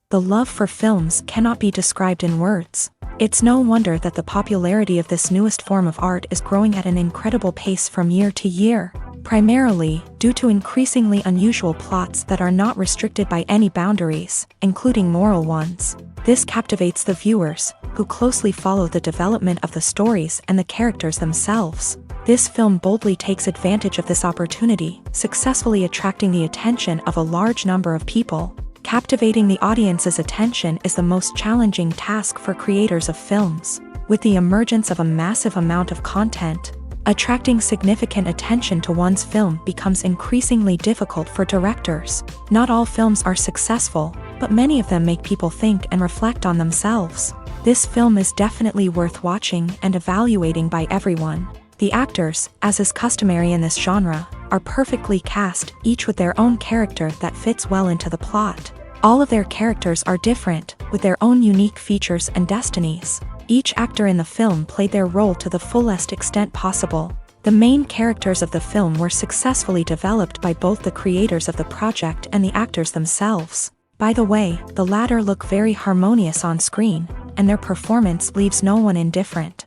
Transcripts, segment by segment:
The love for films cannot be described in words. It's no wonder that the popularity of this newest form of art is growing at an incredible pace from year to year, primarily due to increasingly unusual plots that are not restricted by any boundaries, including moral ones. This captivates the viewers, who closely follow the development of the stories and the characters themselves. This film boldly takes advantage of this opportunity, successfully attracting the attention of a large number of people. Captivating the audience's attention is the most challenging task for creators of films. With the emergence of a massive amount of content, attracting significant attention to one's film becomes increasingly difficult for directors. Not all films are successful, but many of them make people think and reflect on themselves. This film is definitely worth watching and evaluating by everyone. The actors, as is customary in this genre, are perfectly cast, each with their own character that fits well into the plot. All of their characters are different, with their own unique features and destinies. Each actor in the film played their role to the fullest extent possible. The main characters of the film were successfully developed by both the creators of the project and the actors themselves. By the way, the latter look very harmonious on screen, and their performance leaves no one indifferent.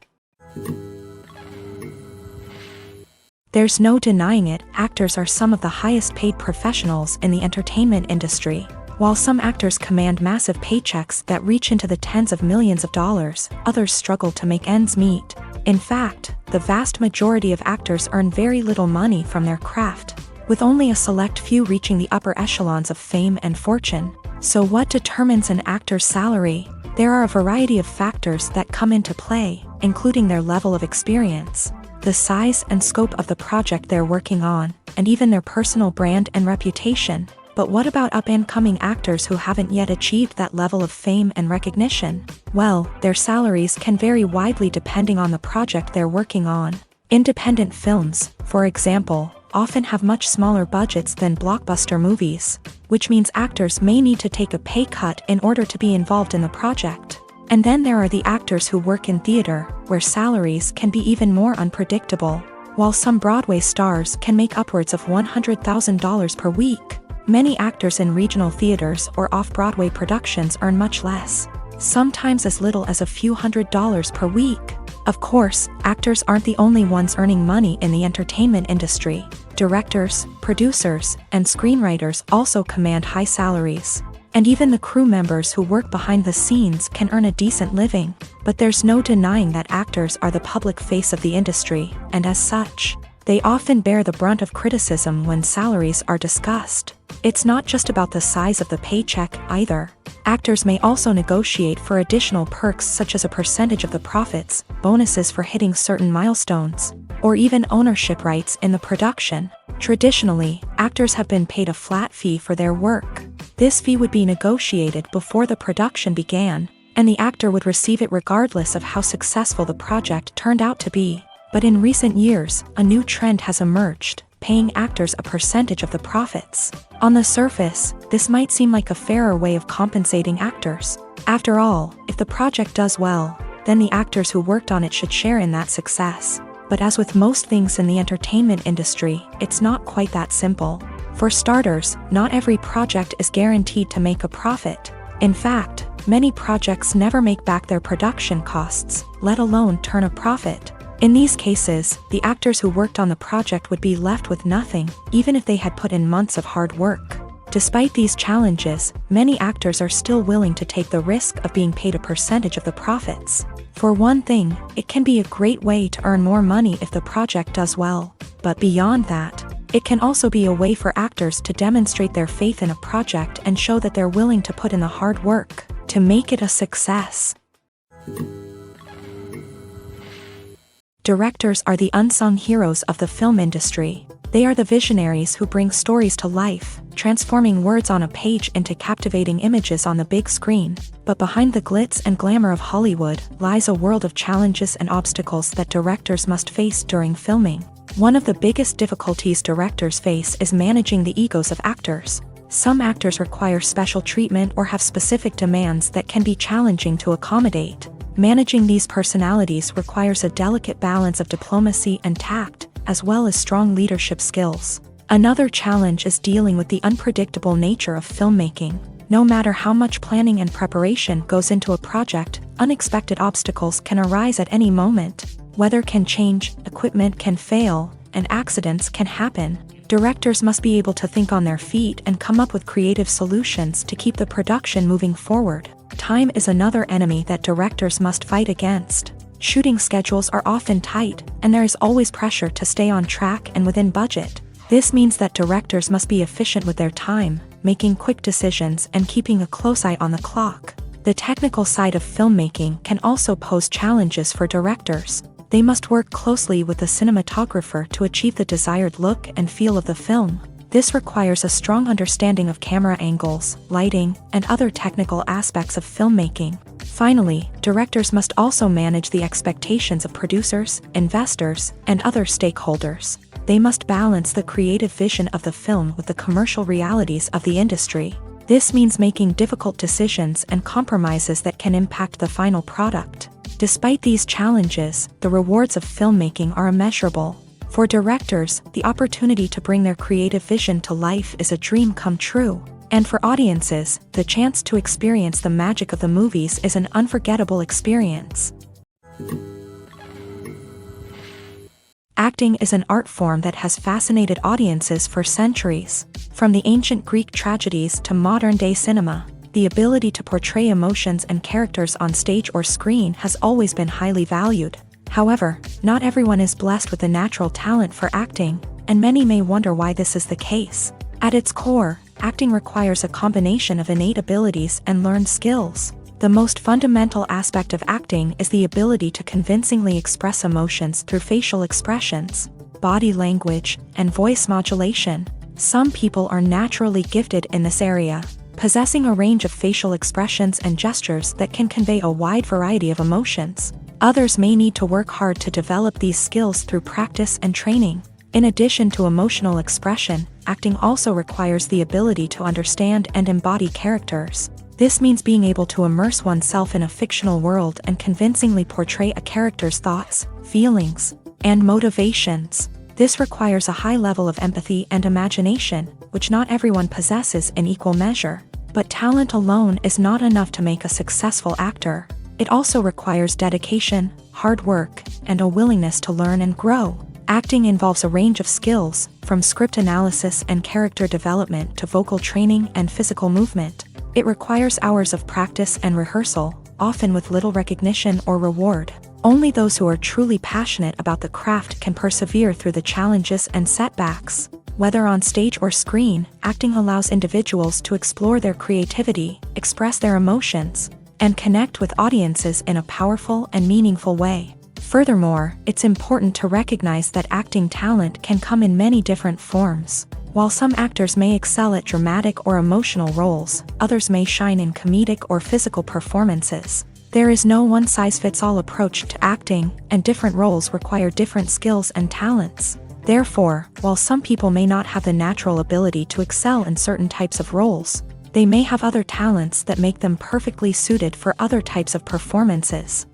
There's no denying it, actors are some of the highest paid professionals in the entertainment industry. While some actors command massive paychecks that reach into the tens of millions of dollars, others struggle to make ends meet. In fact, the vast majority of actors earn very little money from their craft, with only a select few reaching the upper echelons of fame and fortune. So what determines an actor's salary? There are a variety of factors that come into play, including their level of experience, the size and scope of the project they're working on, and even their personal brand and reputation. But what about up-and-coming actors who haven't yet achieved that level of fame and recognition? Well, their salaries can vary widely depending on the project they're working on. Independent films, for example, often have much smaller budgets than blockbuster movies, which means actors may need to take a pay cut in order to be involved in the project. And then there are the actors who work in theater, where salaries can be even more unpredictable. While some Broadway stars can make upwards of $100,000 per week, many actors in regional theaters or off-Broadway productions earn much less, sometimes as little as a few $100s per week. Of course, actors aren't the only ones earning money in the entertainment industry. Directors, producers, and screenwriters also command high salaries. And even the crew members who work behind the scenes can earn a decent living. But there's no denying that actors are the public face of the industry, and as such, they often bear the brunt of criticism when salaries are discussed. It's not just about the size of the paycheck, either. Actors may also negotiate for additional perks such as a percentage of the profits, bonuses for hitting certain milestones, or even ownership rights in the production. Traditionally, actors have been paid a flat fee for their work. This fee would be negotiated before the production began, and the actor would receive it regardless of how successful the project turned out to be. But in recent years, a new trend has emerged, paying actors a percentage of the profits. On the surface, this might seem like a fairer way of compensating actors. After all, if the project does well, then the actors who worked on it should share in that success. But as with most things in the entertainment industry, it's not quite that simple. For starters, not every project is guaranteed to make a profit. In fact, many projects never make back their production costs, let alone turn a profit. In these cases, the actors who worked on the project would be left with nothing, even if they had put in months of hard work. Despite these challenges, many actors are still willing to take the risk of being paid a percentage of the profits. For one thing, it can be a great way to earn more money if the project does well. But beyond that, it can also be a way for actors to demonstrate their faith in a project and show that they're willing to put in the hard work to make it a success. Directors are the unsung heroes of the film industry. They are the visionaries who bring stories to life, transforming words on a page into captivating images on the big screen. But behind the glitz and glamour of Hollywood lies a world of challenges and obstacles that directors must face during filming. One of the biggest difficulties directors face is managing the egos of actors. Some actors require special treatment or have specific demands that can be challenging to accommodate. Managing these personalities requires a delicate balance of diplomacy and tact, as well as strong leadership skills. Another challenge is dealing with the unpredictable nature of filmmaking. No matter how much planning and preparation goes into a project, unexpected obstacles can arise at any moment. Weather can change, equipment can fail, and accidents can happen. Directors must be able to think on their feet and come up with creative solutions to keep the production moving forward. Time is another enemy that directors must fight against. Shooting schedules are often tight, and there is always pressure to stay on track and within budget. This means that directors must be efficient with their time, making quick decisions and keeping a close eye on the clock. The technical side of filmmaking can also pose challenges for directors. They must work closely with the cinematographer to achieve the desired look and feel of the film. This requires a strong understanding of camera angles, lighting, and other technical aspects of filmmaking. Finally, directors must also manage the expectations of producers, investors, and other stakeholders. They must balance the creative vision of the film with the commercial realities of the industry. This means making difficult decisions and compromises that can impact the final product. Despite these challenges, the rewards of filmmaking are immeasurable. For directors, the opportunity to bring their creative vision to life is a dream come true. And for audiences, the chance to experience the magic of the movies is an unforgettable experience. Acting is an art form that has fascinated audiences for centuries. From the ancient Greek tragedies to modern-day cinema, the ability to portray emotions and characters on stage or screen has always been highly valued. However, not everyone is blessed with a natural talent for acting, and many may wonder why this is the case. At its core, acting requires a combination of innate abilities and learned skills. The most fundamental aspect of acting is the ability to convincingly express emotions through facial expressions, body language, and voice modulation. Some people are naturally gifted in this area, possessing a range of facial expressions and gestures that can convey a wide variety of emotions. Others may need to work hard to develop these skills through practice and training. In addition to emotional expression, acting also requires the ability to understand and embody characters. This means being able to immerse oneself in a fictional world and convincingly portray a character's thoughts, feelings, and motivations. This requires a high level of empathy and imagination, which not everyone possesses in equal measure. But talent alone is not enough to make a successful actor. It also requires dedication, hard work, and a willingness to learn and grow. Acting involves a range of skills, from script analysis and character development to vocal training and physical movement. It requires hours of practice and rehearsal, often with little recognition or reward. Only those who are truly passionate about the craft can persevere through the challenges and setbacks. Whether on stage or screen, acting allows individuals to explore their creativity, express their emotions, and connect with audiences in a powerful and meaningful way. Furthermore, it's important to recognize that acting talent can come in many different forms. While some actors may excel at dramatic or emotional roles, others may shine in comedic or physical performances. There is no one-size-fits-all approach to acting, and different roles require different skills and talents. Therefore, while some people may not have the natural ability to excel in certain types of roles, they may have other talents that make them perfectly suited for other types of performances.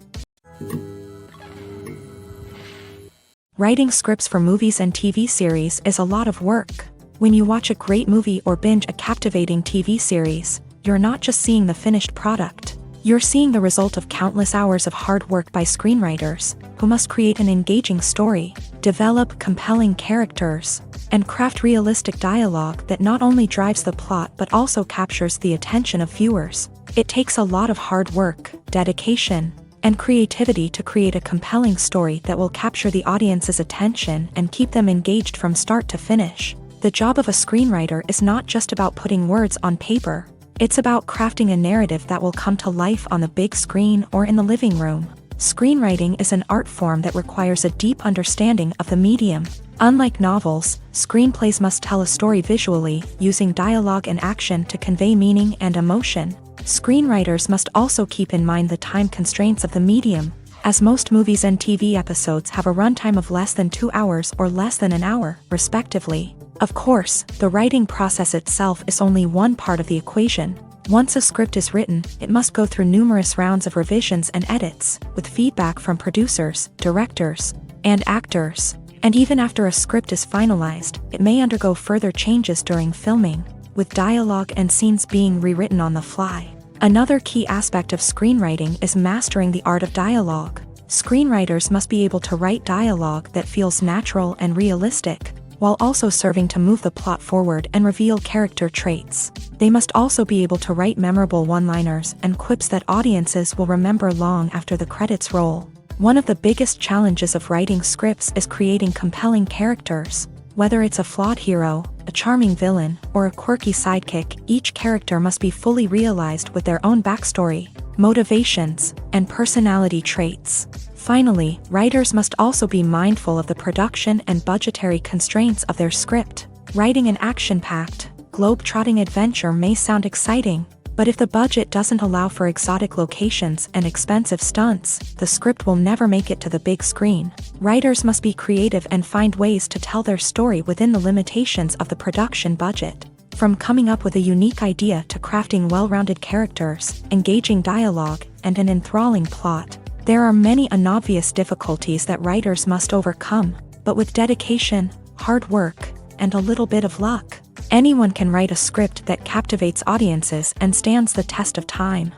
Writing scripts for movies and TV series is a lot of work. When you watch a great movie or binge a captivating TV series, you're not just seeing the finished product. You're seeing the result of countless hours of hard work by screenwriters, who must create an engaging story, develop compelling characters, and craft realistic dialogue that not only drives the plot but also captures the attention of viewers. It takes a lot of hard work, dedication, and creativity to create a compelling story that will capture the audience's attention and keep them engaged from start to finish. The job of a screenwriter is not just about putting words on paper. It's about crafting a narrative that will come to life on the big screen or in the living room. Screenwriting is an art form that requires a deep understanding of the medium. Unlike novels, screenplays must tell a story visually, using dialogue and action to convey meaning and emotion. Screenwriters must also keep in mind the time constraints of the medium, as most movies and TV episodes have a runtime of less than 2 hours or less than an hour, respectively. Of course, the writing process itself is only one part of the equation. Once a script is written, it must go through numerous rounds of revisions and edits, with feedback from producers, directors, and actors. And even after a script is finalized, it may undergo further changes during filming, with dialogue and scenes being rewritten on the fly. Another key aspect of screenwriting is mastering the art of dialogue. Screenwriters must be able to write dialogue that feels natural and realistic, while also serving to move the plot forward and reveal character traits. They must also be able to write memorable one-liners and quips that audiences will remember long after the credits roll. One of the biggest challenges of writing scripts is creating compelling characters. Whether it's a flawed hero, a charming villain, or a quirky sidekick, each character must be fully realized with their own backstory, motivations, and personality traits. Finally, writers must also be mindful of the production and budgetary constraints of their script. Writing an action-packed, globe-trotting adventure may sound exciting, but if the budget doesn't allow for exotic locations and expensive stunts, the script will never make it to the big screen. Writers must be creative and find ways to tell their story within the limitations of the production budget. From coming up with a unique idea to crafting well-rounded characters, engaging dialogue, and an enthralling plot, there are many unobvious difficulties that writers must overcome, but with dedication, hard work, and a little bit of luck, anyone can write a script that captivates audiences and stands the test of time.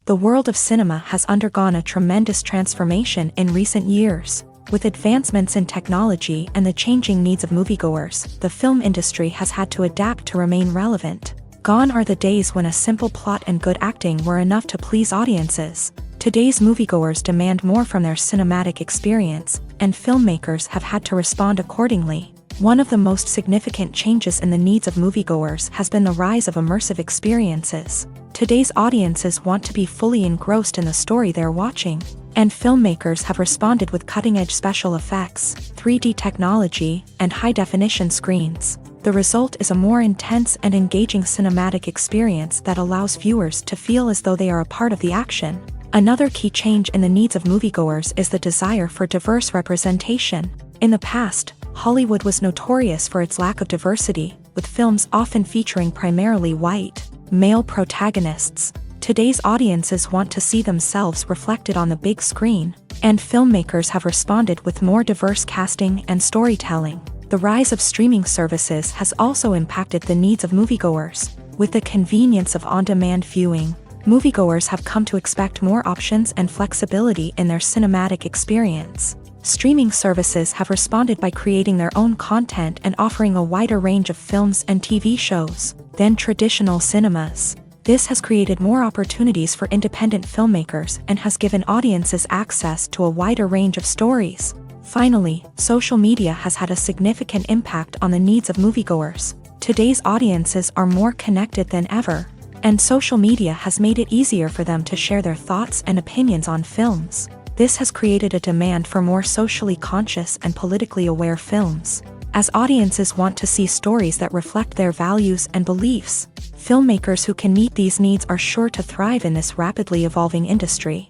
The world of cinema has undergone a tremendous transformation in recent years. With advancements in technology and the changing needs of moviegoers, the film industry has had to adapt to remain relevant. Gone are the days when a simple plot and good acting were enough to please audiences. Today's moviegoers demand more from their cinematic experience, and filmmakers have had to respond accordingly. One of the most significant changes in the needs of moviegoers has been the rise of immersive experiences. Today's audiences want to be fully engrossed in the story they're watching, and filmmakers have responded with cutting-edge special effects, 3D technology, and high-definition screens. The result is a more intense and engaging cinematic experience that allows viewers to feel as though they are a part of the action. Another key change in the needs of moviegoers is the desire for diverse representation. In the past, Hollywood was notorious for its lack of diversity, with films often featuring primarily white, male protagonists. Today's audiences want to see themselves reflected on the big screen, and filmmakers have responded with more diverse casting and storytelling. The rise of streaming services has also impacted the needs of moviegoers. With the convenience of on-demand viewing, moviegoers have come to expect more options and flexibility in their cinematic experience. Streaming services have responded by creating their own content and offering a wider range of films and TV shows than traditional cinemas. This has created more opportunities for independent filmmakers and has given audiences access to a wider range of stories. Finally, social media has had a significant impact on the needs of moviegoers. Today's audiences are more connected than ever, and social media has made it easier for them to share their thoughts and opinions on films. This has created a demand for more socially conscious and politically aware films. As audiences want to see stories that reflect their values and beliefs, filmmakers who can meet these needs are sure to thrive in this rapidly evolving industry.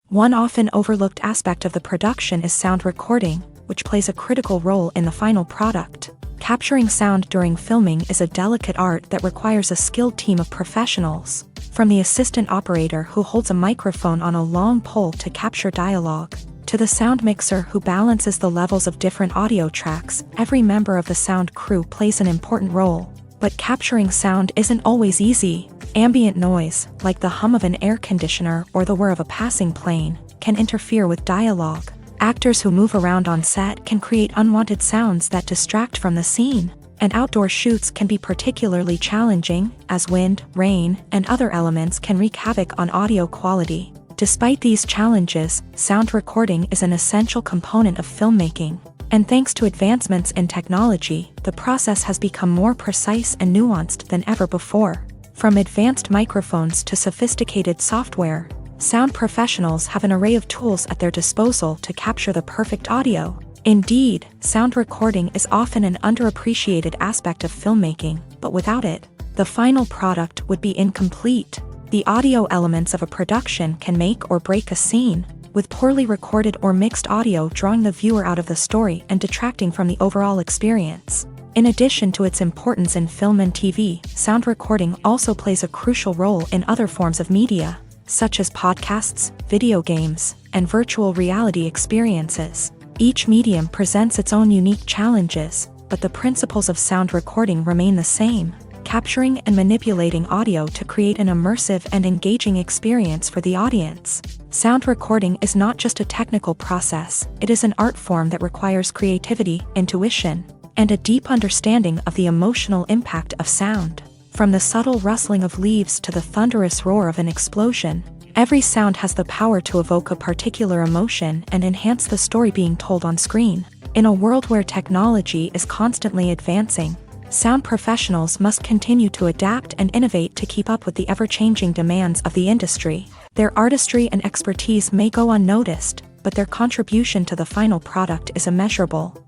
One often overlooked aspect of the production is sound recording, which plays a critical role in the final product. Capturing sound during filming is a delicate art that requires a skilled team of professionals. From the assistant operator who holds a microphone on a long pole to capture dialogue, to the sound mixer who balances the levels of different audio tracks, every member of the sound crew plays an important role. But capturing sound isn't always easy. Ambient noise, like the hum of an air conditioner or the whir of a passing plane, can interfere with dialogue. Actors who move around on set can create unwanted sounds that distract from the scene. And outdoor shoots can be particularly challenging, as wind, rain, and other elements can wreak havoc on audio quality. Despite these challenges, sound recording is an essential component of filmmaking. And thanks to advancements in technology, the process has become more precise and nuanced than ever before. From advanced microphones to sophisticated software, sound professionals have an array of tools at their disposal to capture the perfect audio. Indeed, sound recording is often an underappreciated aspect of filmmaking, but without it, the final product would be incomplete. The audio elements of a production can make or break a scene, with poorly recorded or mixed audio drawing the viewer out of the story and detracting from the overall experience. In addition to its importance in film and TV, sound recording also plays a crucial role in other forms of media, such as podcasts, video games, and virtual reality experiences. Each medium presents its own unique challenges, but the principles of sound recording remain the same: capturing and manipulating audio to create an immersive and engaging experience for the audience. Sound recording is not just a technical process, it is an art form that requires creativity, intuition, and a deep understanding of the emotional impact of sound. From the subtle rustling of leaves to the thunderous roar of an explosion, every sound has the power to evoke a particular emotion and enhance the story being told on screen. In a world where technology is constantly advancing, sound professionals must continue to adapt and innovate to keep up with the ever-changing demands of the industry. Their artistry and expertise may go unnoticed, but their contribution to the final product is immeasurable.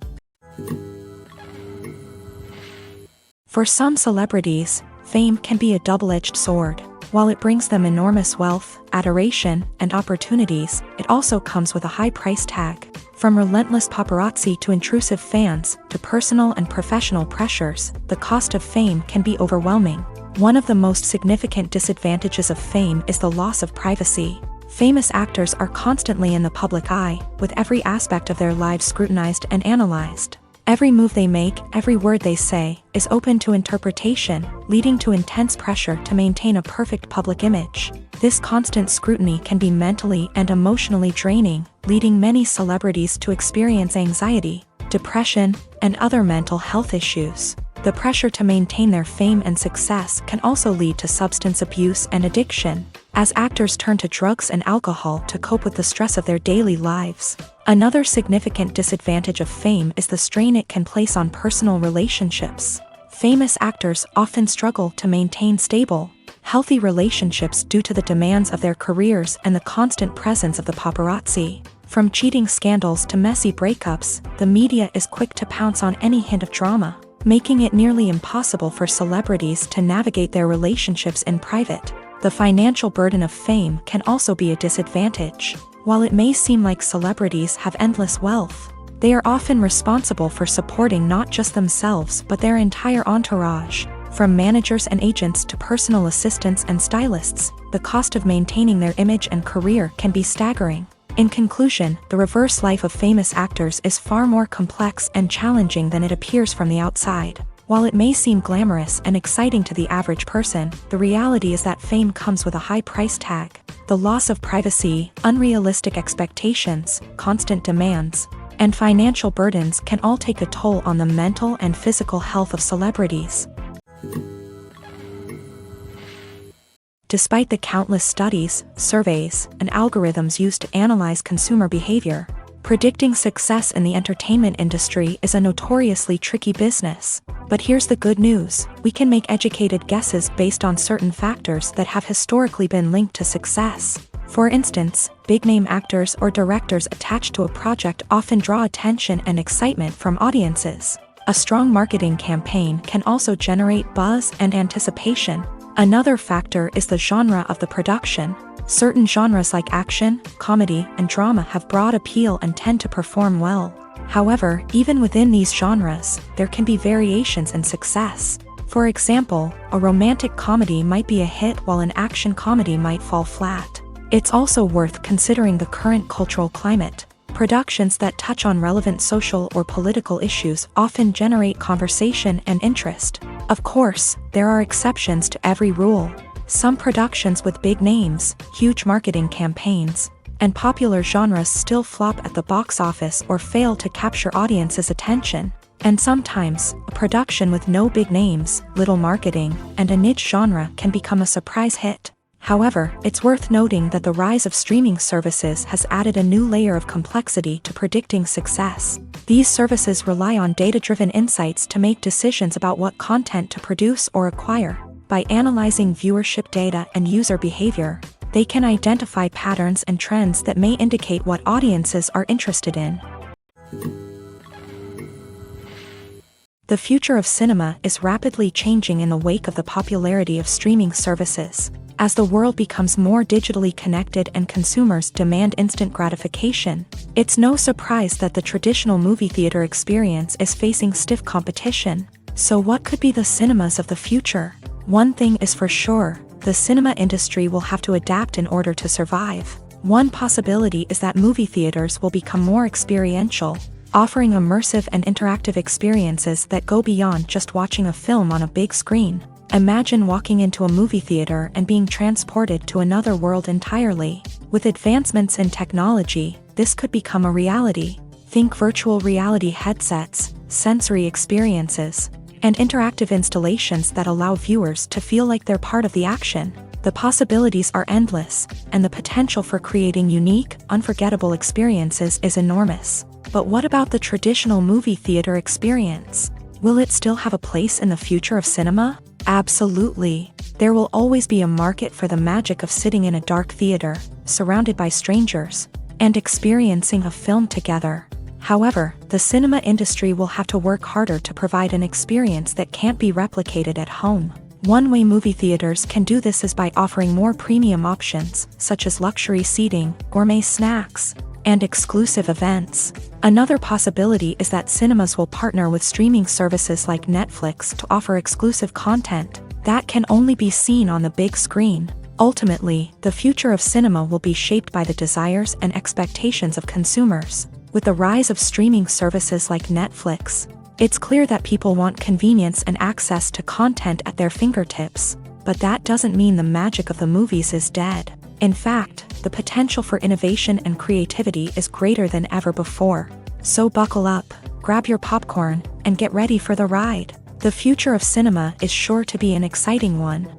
For some celebrities, fame can be a double-edged sword. While it brings them enormous wealth, adoration, and opportunities, it also comes with a high price tag. From relentless paparazzi to intrusive fans, to personal and professional pressures, the cost of fame can be overwhelming. One of the most significant disadvantages of fame is the loss of privacy. Famous actors are constantly in the public eye, with every aspect of their lives scrutinized and analyzed. Every move they make, every word they say, is open to interpretation, leading to intense pressure to maintain a perfect public image. This constant scrutiny can be mentally and emotionally draining, leading many celebrities to experience anxiety, depression, and other mental health issues. The pressure to maintain their fame and success can also lead to substance abuse and addiction, as actors turn to drugs and alcohol to cope with the stress of their daily lives. Another significant disadvantage of fame is the strain it can place on personal relationships. Famous actors often struggle to maintain stable, healthy relationships due to the demands of their careers and the constant presence of the paparazzi. From cheating scandals to messy breakups, the media is quick to pounce on any hint of drama, making it nearly impossible for celebrities to navigate their relationships in private. The financial burden of fame can also be a disadvantage. While it may seem like celebrities have endless wealth, they are often responsible for supporting not just themselves but their entire entourage. From managers and agents to personal assistants and stylists, the cost of maintaining their image and career can be staggering. In conclusion, the reverse life of famous actors is far more complex and challenging than it appears from the outside. While it may seem glamorous and exciting to the average person, the reality is that fame comes with a high price tag. The loss of privacy, unrealistic expectations, constant demands, and financial burdens can all take a toll on the mental and physical health of celebrities. Despite the countless studies, surveys, and algorithms used to analyze consumer behavior, predicting success in the entertainment industry is a notoriously tricky business. But here's the good news: we can make educated guesses based on certain factors that have historically been linked to success. For instance, big-name actors or directors attached to a project often draw attention and excitement from audiences. A strong marketing campaign can also generate buzz and anticipation. Another factor is the genre of the production. Certain genres like action, comedy, and drama have broad appeal and tend to perform well. However, even within these genres, there can be variations in success. For example, a romantic comedy might be a hit while an action comedy might fall flat. It's also worth considering the current cultural climate. Productions that touch on relevant social or political issues often generate conversation and interest. Of course, there are exceptions to every rule. Some productions with big names, huge marketing campaigns, and popular genres still flop at the box office or fail to capture audiences' attention. And sometimes, a production with no big names, little marketing, and a niche genre can become a surprise hit. However, it's worth noting that the rise of streaming services has added a new layer of complexity to predicting success. These services rely on data-driven insights to make decisions about what content to produce or acquire. By analyzing viewership data and user behavior, they can identify patterns and trends that may indicate what audiences are interested in. The future of cinema is rapidly changing in the wake of the popularity of streaming services. As the world becomes more digitally connected and consumers demand instant gratification, it's no surprise that the traditional movie theater experience is facing stiff competition. So what could be the cinemas of the future? One thing is for sure, the cinema industry will have to adapt in order to survive. One possibility is that movie theaters will become more experiential, offering immersive and interactive experiences that go beyond just watching a film on a big screen. Imagine walking into a movie theater and being transported to another world entirely. With advancements in technology, this could become a reality. Think virtual reality headsets, sensory experiences, and interactive installations that allow viewers to feel like they're part of the action. The possibilities are endless, and the potential for creating unique, unforgettable experiences is enormous. But what about the traditional movie theater experience? Will it still have a place in the future of cinema? Absolutely. There will always be a market for the magic of sitting in a dark theater, surrounded by strangers, and experiencing a film together. However, the cinema industry will have to work harder to provide an experience that can't be replicated at home. One way movie theaters can do this is by offering more premium options, such as luxury seating, gourmet snacks, and exclusive events. Another possibility is that cinemas will partner with streaming services like Netflix to offer exclusive content that can only be seen on the big screen. Ultimately, the future of cinema will be shaped by the desires and expectations of consumers. With the rise of streaming services like Netflix, it's clear that people want convenience and access to content at their fingertips. But that doesn't mean the magic of the movies is dead. In fact, the potential for innovation and creativity is greater than ever before. So buckle up, grab your popcorn, and get ready for the ride. The future of cinema is sure to be an exciting one.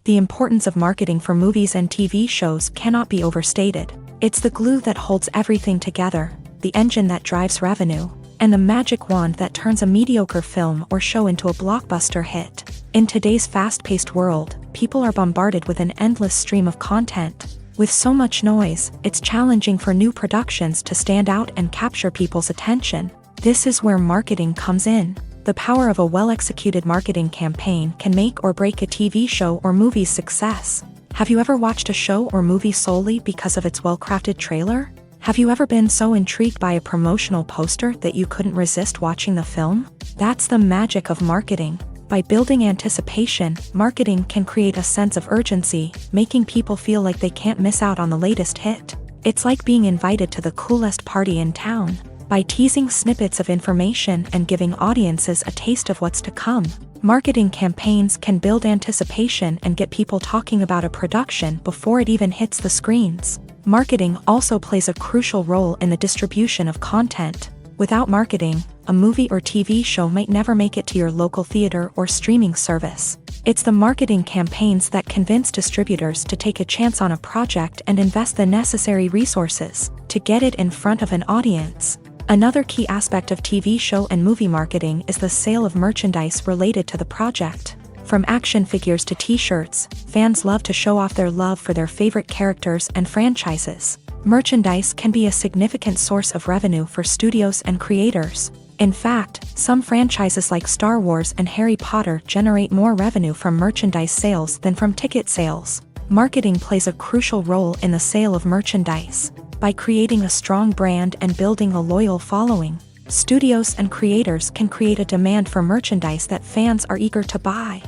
The importance of marketing for movies and TV shows cannot be overstated. It's the glue that holds everything together, the engine that drives revenue, and the magic wand that turns a mediocre film or show into a blockbuster hit. In today's fast-paced world, people are bombarded with an endless stream of content. With so much noise, it's challenging for new productions to stand out and capture people's attention. This is where marketing comes in. The power of a well-executed marketing campaign can make or break a TV show or movie's success. Have you ever watched a show or movie solely because of its well-crafted trailer? Have you ever been so intrigued by a promotional poster that you couldn't resist watching the film? That's the magic of marketing. By building anticipation, marketing can create a sense of urgency, making people feel like they can't miss out on the latest hit. It's like being invited to the coolest party in town. By teasing snippets of information and giving audiences a taste of what's to come, marketing campaigns can build anticipation and get people talking about a production before it even hits the screens. Marketing also plays a crucial role in the distribution of content. Without marketing, a movie or TV show might never make it to your local theater or streaming service. It's the marketing campaigns that convince distributors to take a chance on a project and invest the necessary resources to get it in front of an audience. Another key aspect of TV show and movie marketing is the sale of merchandise related to the project. From action figures to t-shirts, fans love to show off their love for their favorite characters and franchises. Merchandise can be a significant source of revenue for studios and creators. In fact, some franchises like Star Wars and Harry Potter generate more revenue from merchandise sales than from ticket sales. Marketing plays a crucial role in the sale of merchandise. By creating a strong brand and building a loyal following, studios and creators can create a demand for merchandise that fans are eager to buy.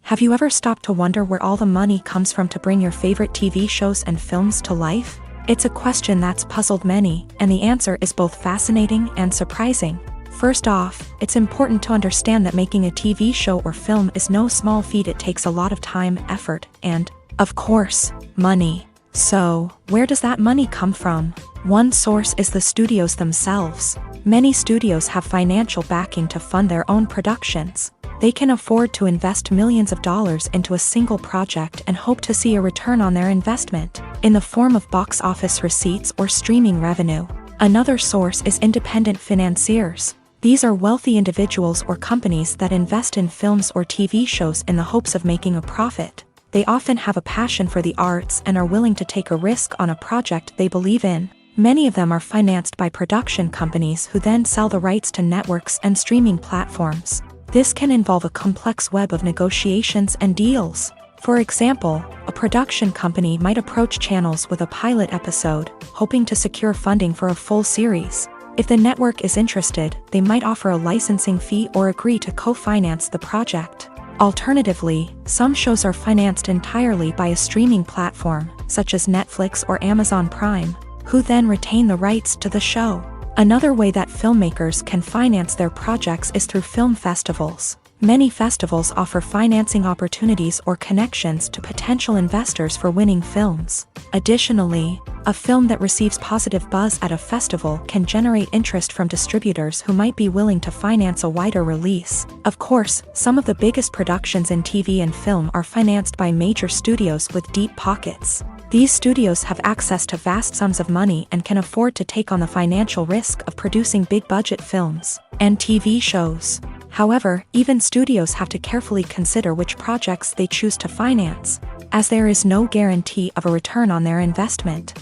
Have you ever stopped to wonder where all the money comes from to bring your favorite TV shows and films to life? It's a question that's puzzled many, and the answer is both fascinating and surprising. First off, it's important to understand that making a TV show or film is no small feat. It takes a lot of time, effort, and, of course, money. So, where does that money come from? One source is the studios themselves. Many studios have financial backing to fund their own productions. They can afford to invest millions of dollars into a single project and hope to see a return on their investment, in the form of box office receipts or streaming revenue. Another source is independent financiers. These are wealthy individuals or companies that invest in films or TV shows in the hopes of making a profit. They often have a passion for the arts and are willing to take a risk on a project they believe in. Many of them are financed by production companies who then sell the rights to networks and streaming platforms. This can involve a complex web of negotiations and deals. For example, a production company might approach channels with a pilot episode, hoping to secure funding for a full series. If the network is interested, they might offer a licensing fee or agree to co-finance the project. Alternatively, some shows are financed entirely by a streaming platform, such as Netflix or Amazon Prime, who then retain the rights to the show. Another way that filmmakers can finance their projects is through film festivals. Many festivals offer financing opportunities or connections to potential investors for winning films. Additionally, a film that receives positive buzz at a festival can generate interest from distributors who might be willing to finance a wider release. Of course, some of the biggest productions in TV and film are financed by major studios with deep pockets. These studios have access to vast sums of money and can afford to take on the financial risk of producing big-budget films and TV shows. However, even studios have to carefully consider which projects they choose to finance, as there is no guarantee of a return on their investment.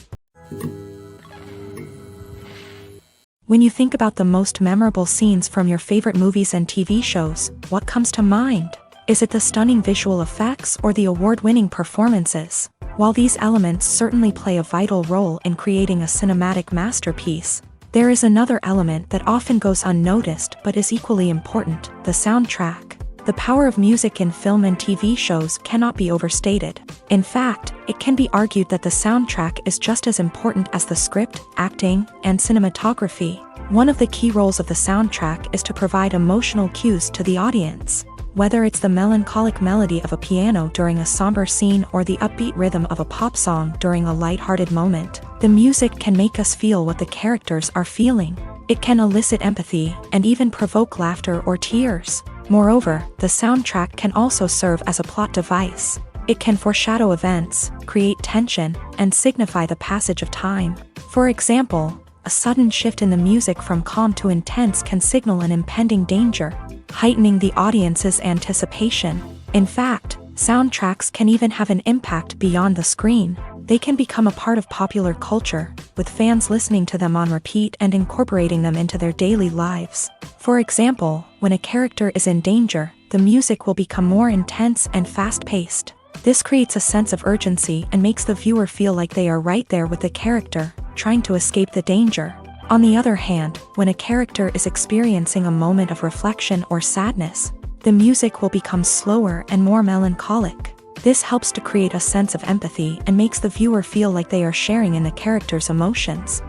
When you think about the most memorable scenes from your favorite movies and TV shows, what comes to mind? Is it the stunning visual effects or the award-winning performances? While these elements certainly play a vital role in creating a cinematic masterpiece, there is another element that often goes unnoticed but is equally important: the soundtrack. The power of music in film and TV shows cannot be overstated. In fact, it can be argued that the soundtrack is just as important as the script, acting, and cinematography. One of the key roles of the soundtrack is to provide emotional cues to the audience. Whether it's the melancholic melody of a piano during a somber scene or the upbeat rhythm of a pop song during a light-hearted moment, the music can make us feel what the characters are feeling. It can elicit empathy and even provoke laughter or tears. Moreover, the soundtrack can also serve as a plot device. It can foreshadow events, create tension, and signify the passage of time. For example, a sudden shift in the music from calm to intense can signal an impending danger, heightening the audience's anticipation. In fact, soundtracks can even have an impact beyond the screen. They can become a part of popular culture, with fans listening to them on repeat and incorporating them into their daily lives. For example, when a character is in danger, the music will become more intense and fast-paced. This creates a sense of urgency and makes the viewer feel like they are right there with the character, trying to escape the danger. On the other hand, when a character is experiencing a moment of reflection or sadness, the music will become slower and more melancholic. This helps to create a sense of empathy and makes the viewer feel like they are sharing in the character's emotions.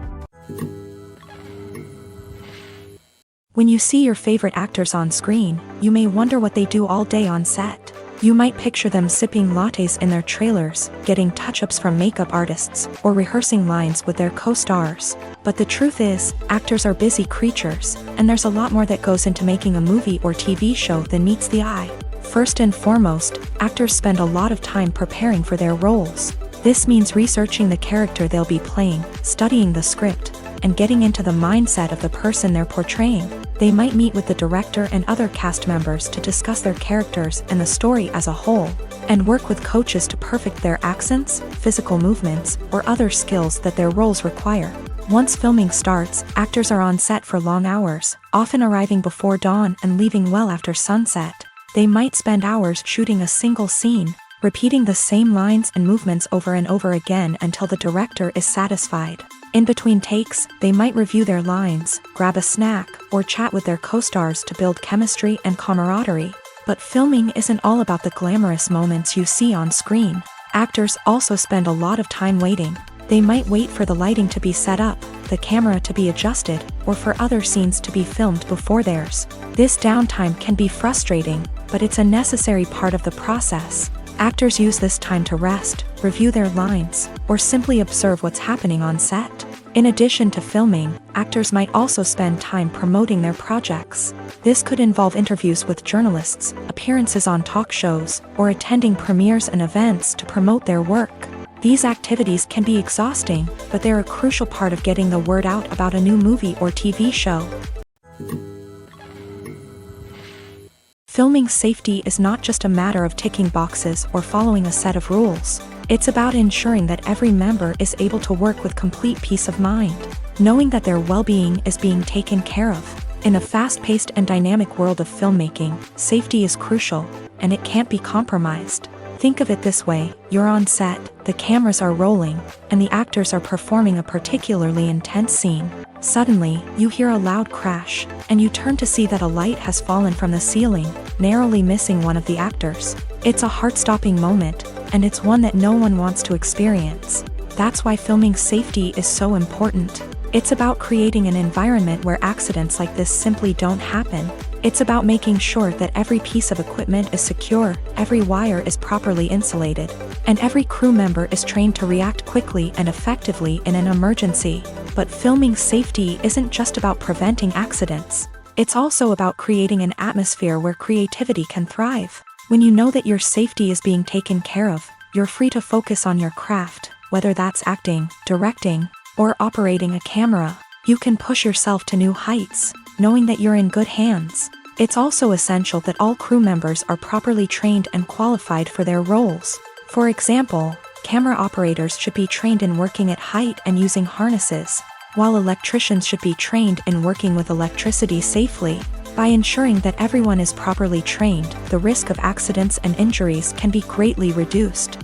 When you see your favorite actors on screen, you may wonder what they do all day on set. You might picture them sipping lattes in their trailers, getting touch-ups from makeup artists, or rehearsing lines with their co-stars. But the truth is, actors are busy creatures, and there's a lot more that goes into making a movie or TV show than meets the eye. First and foremost, actors spend a lot of time preparing for their roles. This means researching the character they'll be playing, studying the script, and getting into the mindset of the person they're portraying. They might meet with the director and other cast members to discuss their characters and the story as a whole, and work with coaches to perfect their accents, physical movements, or other skills that their roles require. Once filming starts, actors are on set for long hours, often arriving before dawn and leaving well after sunset. They might spend hours shooting a single scene, repeating the same lines and movements over and over again until the director is satisfied. In between takes, they might review their lines, grab a snack, or chat with their co-stars to build chemistry and camaraderie. But filming isn't all about the glamorous moments you see on screen. Actors also spend a lot of time waiting. They might wait for the lighting to be set up, the camera to be adjusted, or for other scenes to be filmed before theirs. This downtime can be frustrating, but it's a necessary part of the process. Actors use this time to rest, review their lines, or simply observe what's happening on set. In addition to filming, actors might also spend time promoting their projects. This could involve interviews with journalists, appearances on talk shows, or attending premieres and events to promote their work. These activities can be exhausting, but they're a crucial part of getting the word out about a new movie or TV show. Filming safety is not just a matter of ticking boxes or following a set of rules. It's about ensuring that every member is able to work with complete peace of mind, knowing that their well-being is being taken care of. In a fast-paced and dynamic world of filmmaking, safety is crucial, and it can't be compromised. Think of it this way: you're on set, the cameras are rolling, and the actors are performing a particularly intense scene. Suddenly, you hear a loud crash, and you turn to see that a light has fallen from the ceiling, narrowly missing one of the actors. It's a heart-stopping moment, and it's one that no one wants to experience. That's why filming safety is so important. It's about creating an environment where accidents like this simply don't happen. It's about making sure that every piece of equipment is secure, every wire is properly insulated, and every crew member is trained to react quickly and effectively in an emergency. But filming safety isn't just about preventing accidents. It's also about creating an atmosphere where creativity can thrive. When you know that your safety is being taken care of, you're free to focus on your craft, whether that's acting, directing, or operating a camera. You can push yourself to new heights, knowing that you're in good hands. It's also essential that all crew members are properly trained and qualified for their roles. For example, camera operators should be trained in working at height and using harnesses, while electricians should be trained in working with electricity safely. By ensuring that everyone is properly trained, the risk of accidents and injuries can be greatly reduced.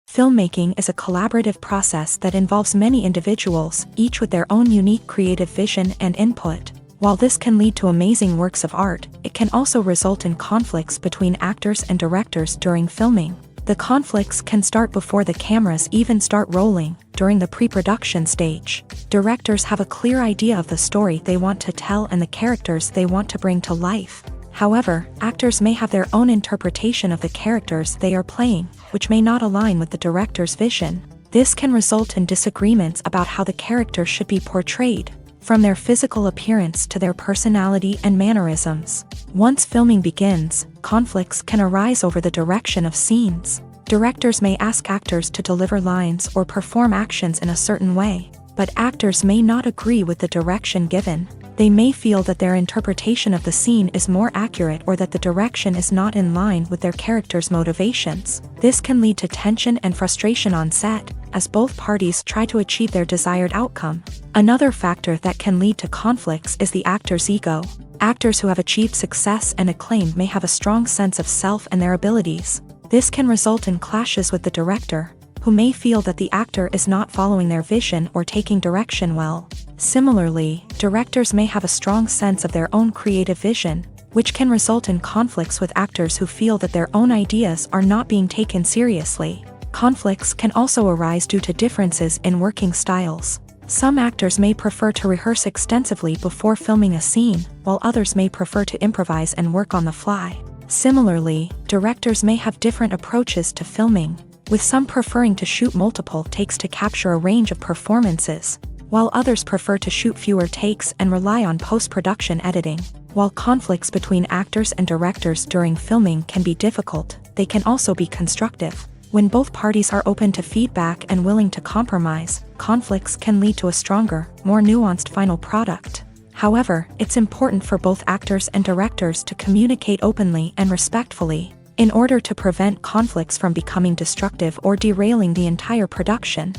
Filmmaking is a collaborative process that involves many individuals, each with their own unique creative vision and input. While this can lead to amazing works of art, it can also result in conflicts between actors and directors during filming. The conflicts can start before the cameras even start rolling, during the pre-production stage. Directors have a clear idea of the story they want to tell and the characters they want to bring to life. However, actors may have their own interpretation of the characters they are playing, which may not align with the director's vision. This can result in disagreements about how the character should be portrayed, from their physical appearance to their personality and mannerisms. Once filming begins, conflicts can arise over the direction of scenes. Directors may ask actors to deliver lines or perform actions in a certain way, but actors may not agree with the direction given. They may feel that their interpretation of the scene is more accurate or that the direction is not in line with their character's motivations. This can lead to tension and frustration on set, as both parties try to achieve their desired outcome. Another factor that can lead to conflicts is the actor's ego. Actors who have achieved success and acclaim may have a strong sense of self and their abilities. This can result in clashes with the director, who may feel that the actor is not following their vision or taking direction well. Similarly, directors may have a strong sense of their own creative vision, which can result in conflicts with actors who feel that their own ideas are not being taken seriously. Conflicts can also arise due to differences in working styles. Some actors may prefer to rehearse extensively before filming a scene, while others may prefer to improvise and work on the fly. Similarly, directors may have different approaches to filming, with some preferring to shoot multiple takes to capture a range of performances, while others prefer to shoot fewer takes and rely on post-production editing. While conflicts between actors and directors during filming can be difficult, they can also be constructive. When both parties are open to feedback and willing to compromise, conflicts can lead to a stronger, more nuanced final product. However, it's important for both actors and directors to communicate openly and respectfully, in order to prevent conflicts from becoming destructive or derailing the entire production.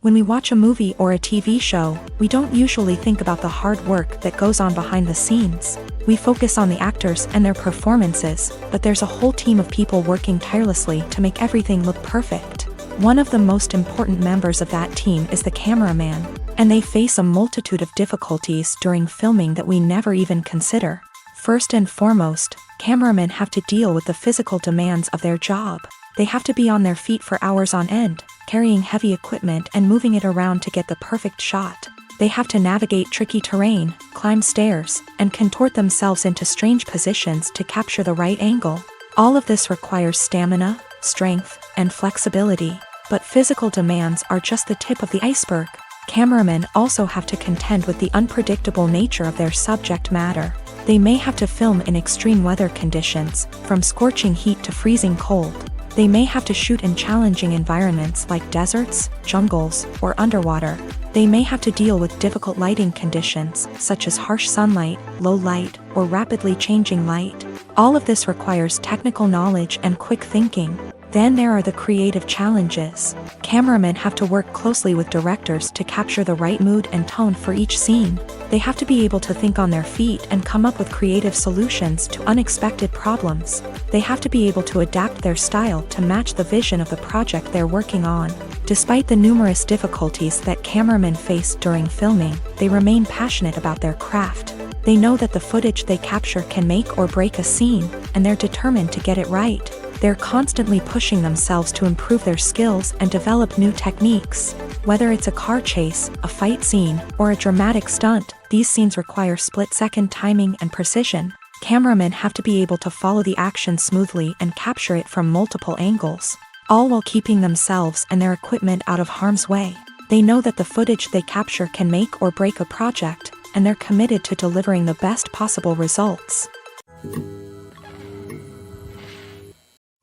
When we watch a movie or a TV show, we don't usually think about the hard work that goes on behind the scenes. We focus on the actors and their performances, but there's a whole team of people working tirelessly to make everything look perfect. One of the most important members of that team is the cameraman, and they face a multitude of difficulties during filming that we never even consider. First and foremost, Cameramen have to deal with the physical demands of their job. They have to be on their feet for hours on end, carrying heavy equipment and moving it around to get the perfect shot. They have to navigate tricky terrain, climb stairs, and contort themselves into strange positions to capture the right angle. All of this requires stamina, strength, and flexibility. But physical demands are just the tip of the iceberg. Cameramen also have to contend with the unpredictable nature of their subject matter. They may have to film in extreme weather conditions, from scorching heat to freezing cold. They may have to shoot in challenging environments like deserts, jungles, or underwater. They may have to deal with difficult lighting conditions, such as harsh sunlight, low light, or rapidly changing light. All of this requires technical knowledge and quick thinking. Then there are the creative challenges. Cameramen have to work closely with directors to capture the right mood and tone for each scene. They have to be able to think on their feet and come up with creative solutions to unexpected problems. They have to be able to adapt their style to match the vision of the project they're working on. Despite the numerous difficulties that cameramen face during filming, they remain passionate about their craft. They know that the footage they capture can make or break a scene, and they're determined to get it right. They're constantly pushing themselves to improve their skills and develop new techniques. Whether it's a car chase, a fight scene, or a dramatic stunt, these scenes require split-second timing and precision. Cameramen have to be able to follow the action smoothly and capture it from multiple angles, all while keeping themselves and their equipment out of harm's way. They know that the footage they capture can make or break a project, and they're committed to delivering the best possible results.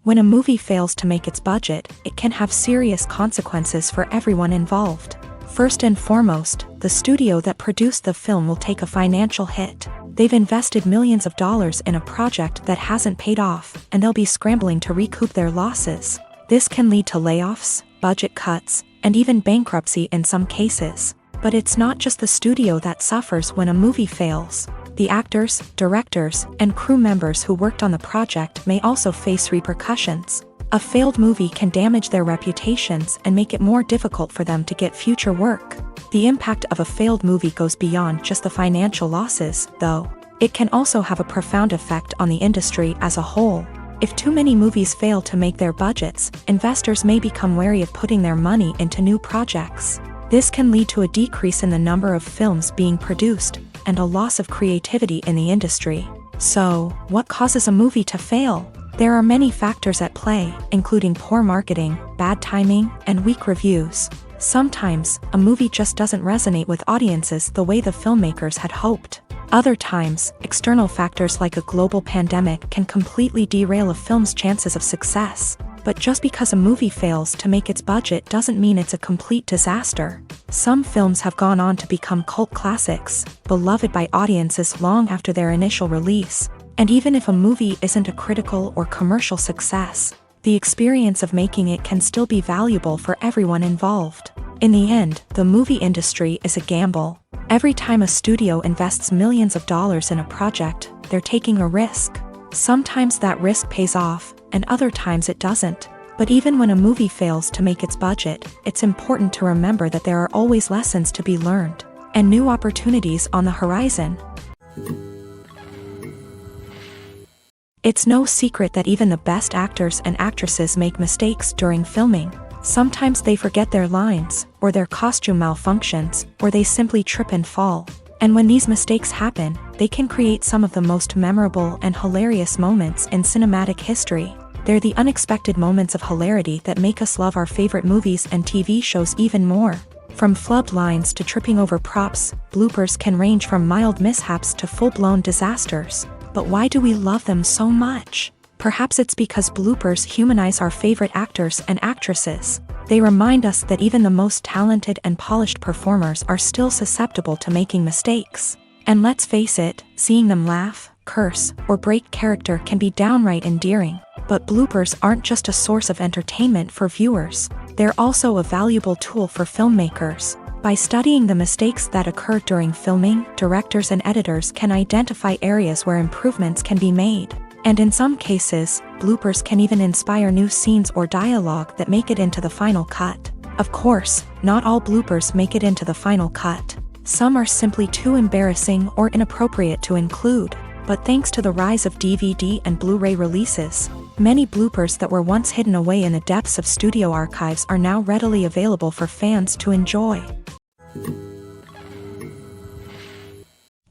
When a movie fails to make its budget, it can have serious consequences for everyone involved. First and foremost, the studio that produced the film will take a financial hit. They've invested millions of dollars in a project that hasn't paid off, and they'll be scrambling to recoup their losses. This can lead to layoffs, budget cuts, and even bankruptcy in some cases. But it's not just the studio that suffers when a movie fails. The actors, directors, and crew members who worked on the project may also face repercussions. A failed movie can damage their reputations and make it more difficult for them to get future work. The impact of a failed movie goes beyond just the financial losses, though. It can also have a profound effect on the industry as a whole. If too many movies fail to make their budgets, investors may become wary of putting their money into new projects. This can lead to a decrease in the number of films being produced, and a loss of creativity in the industry. So, what causes a movie to fail? There are many factors at play, including poor marketing, bad timing, and weak reviews. Sometimes, a movie just doesn't resonate with audiences the way the filmmakers had hoped. Other times, external factors like a global pandemic can completely derail a film's chances of success. But just because a movie fails to make its budget doesn't mean it's a complete disaster. Some films have gone on to become cult classics, beloved by audiences long after their initial release. And even if a movie isn't a critical or commercial success, the experience of making it can still be valuable for everyone involved. In the end, the movie industry is a gamble. Every time a studio invests millions of dollars in a project, they're taking a risk. Sometimes that risk pays off, and other times it doesn't. But even when a movie fails to make its budget, it's important to remember that there are always lessons to be learned, and new opportunities on the horizon. It's no secret that even the best actors and actresses make mistakes during filming. Sometimes they forget their lines, or their costume malfunctions, or they simply trip and fall. And when these mistakes happen, they can create some of the most memorable and hilarious moments in cinematic history. They're the unexpected moments of hilarity that make us love our favorite movies and TV shows even more. From flubbed lines to tripping over props, bloopers can range from mild mishaps to full-blown disasters. But why do we love them so much? Perhaps it's because bloopers humanize our favorite actors and actresses. They remind us that even the most talented and polished performers are still susceptible to making mistakes. And let's face it, seeing them laugh, curse, or break character can be downright endearing. But bloopers aren't just a source of entertainment for viewers. They're also a valuable tool for filmmakers. By studying the mistakes that occur during filming, directors and editors can identify areas where improvements can be made. And in some cases, bloopers can even inspire new scenes or dialogue that make it into the final cut. Of course, not all bloopers make it into the final cut. Some are simply too embarrassing or inappropriate to include. But thanks to the rise of DVD and Blu-ray releases, many bloopers that were once hidden away in the depths of studio archives are now readily available for fans to enjoy.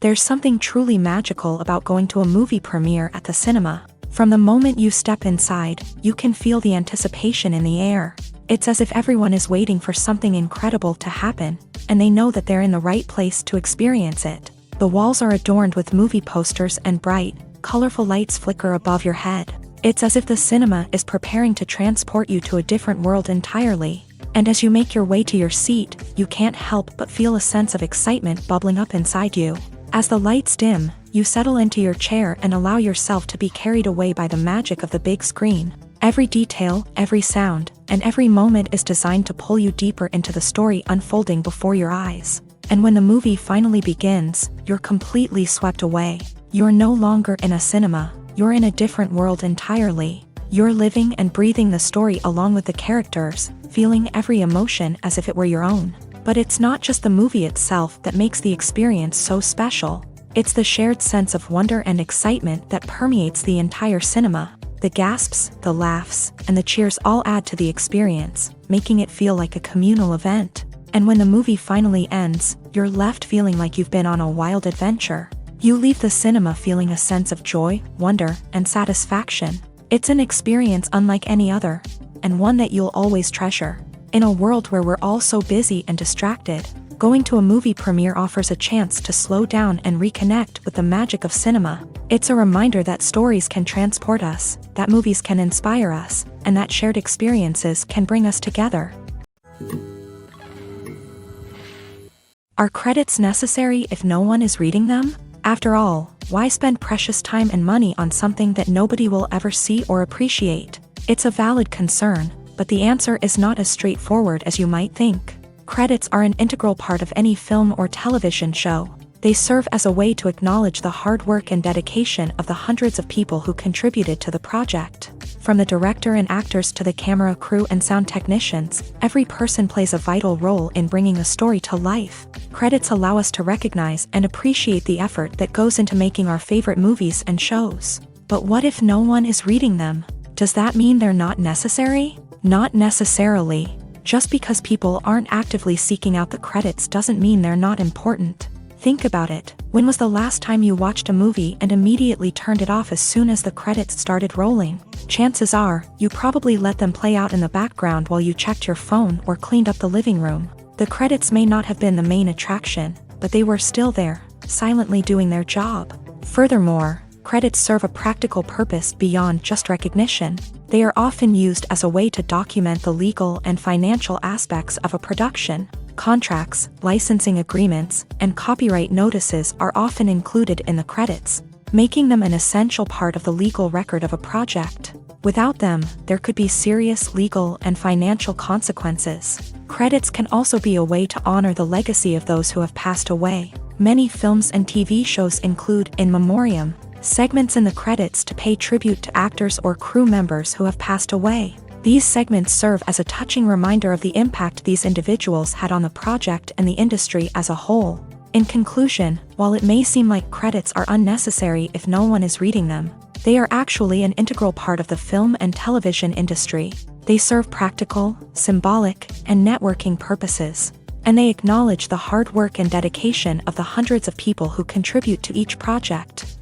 There's something truly magical about going to a movie premiere at the cinema. From the moment you step inside, you can feel the anticipation in the air. It's as if everyone is waiting for something incredible to happen, and they know that they're in the right place to experience it. The walls are adorned with movie posters and bright, colorful lights flicker above your head. It's as if the cinema is preparing to transport you to a different world entirely. And as you make your way to your seat, you can't help but feel a sense of excitement bubbling up inside you. As the lights dim, you settle into your chair and allow yourself to be carried away by the magic of the big screen. Every detail, every sound, and every moment is designed to pull you deeper into the story unfolding before your eyes. And when the movie finally begins, you're completely swept away. You're no longer in a cinema, you're in a different world entirely. You're living and breathing the story along with the characters, feeling every emotion as if it were your own. But it's not just the movie itself that makes the experience so special. It's the shared sense of wonder and excitement that permeates the entire cinema. The gasps, the laughs, and the cheers all add to the experience, making it feel like a communal event. And when the movie finally ends, you're left feeling like you've been on a wild adventure. You leave the cinema feeling a sense of joy, wonder, and satisfaction. It's an experience unlike any other, and one that you'll always treasure. In a world where we're all so busy and distracted, going to a movie premiere offers a chance to slow down and reconnect with the magic of cinema. It's a reminder that stories can transport us, that movies can inspire us, and that shared experiences can bring us together. Are credits necessary if no one is reading them? After all, why spend precious time and money on something that nobody will ever see or appreciate? It's a valid concern, but the answer is not as straightforward as you might think. Credits are an integral part of any film or television show. They serve as a way to acknowledge the hard work and dedication of the hundreds of people who contributed to the project. From the director and actors to the camera crew and sound technicians, every person plays a vital role in bringing a story to life. Credits allow us to recognize and appreciate the effort that goes into making our favorite movies and shows. But what if no one is reading them? Does that mean they're not necessary? Not necessarily. Just because people aren't actively seeking out the credits doesn't mean they're not important. Think about it. When was the last time you watched a movie and immediately turned it off as soon as the credits started rolling? Chances are, you probably let them play out in the background while you checked your phone or cleaned up the living room. The credits may not have been the main attraction, but they were still there, silently doing their job. Furthermore, credits serve a practical purpose beyond just recognition. They are often used as a way to document the legal and financial aspects of a production. Contracts, licensing agreements, and copyright notices are often included in the credits, making them an essential part of the legal record of a project. Without them, there could be serious legal and financial consequences. Credits can also be a way to honor the legacy of those who have passed away. Many films and TV shows include in memoriam segments in the credits to pay tribute to actors or crew members who have passed away. These segments serve as a touching reminder of the impact these individuals had on the project and the industry as a whole. In conclusion, while it may seem like credits are unnecessary if no one is reading them, they are actually an integral part of the film and television industry. They serve practical, symbolic, and networking purposes, and they acknowledge the hard work and dedication of the hundreds of people who contribute to each project.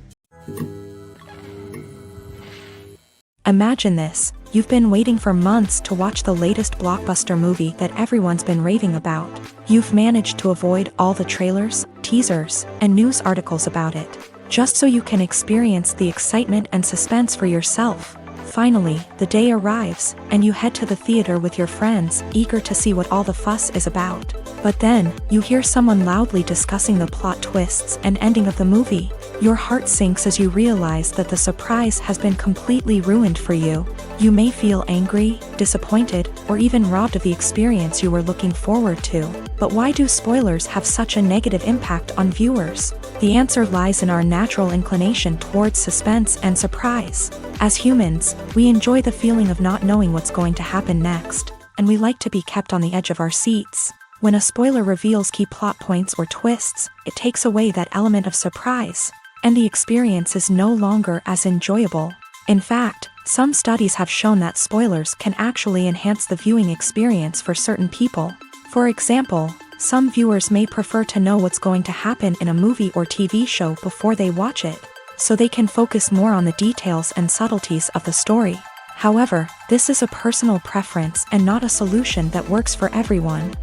Imagine this. You've been waiting for months to watch the latest blockbuster movie that everyone's been raving about. You've managed to avoid all the trailers, teasers, and news articles about it, just so you can experience the excitement and suspense for yourself. Finally, the day arrives, and you head to the theater with your friends, eager to see what all the fuss is about. But then, you hear someone loudly discussing the plot twists and ending of the movie. Your heart sinks as you realize that the surprise has been completely ruined for you. You may feel angry, disappointed, or even robbed of the experience you were looking forward to. But why do spoilers have such a negative impact on viewers? The answer lies in our natural inclination towards suspense and surprise. As humans, we enjoy the feeling of not knowing what's going to happen next, and we like to be kept on the edge of our seats. When a spoiler reveals key plot points or twists, it takes away that element of surprise. and the experience is no longer as enjoyable. In fact, some studies have shown that spoilers can actually enhance the viewing experience for certain people. For example, some viewers may prefer to know what's going to happen in a movie or TV show before they watch it, so they can focus more on the details and subtleties of the story. However, this is a personal preference and not a solution that works for everyone.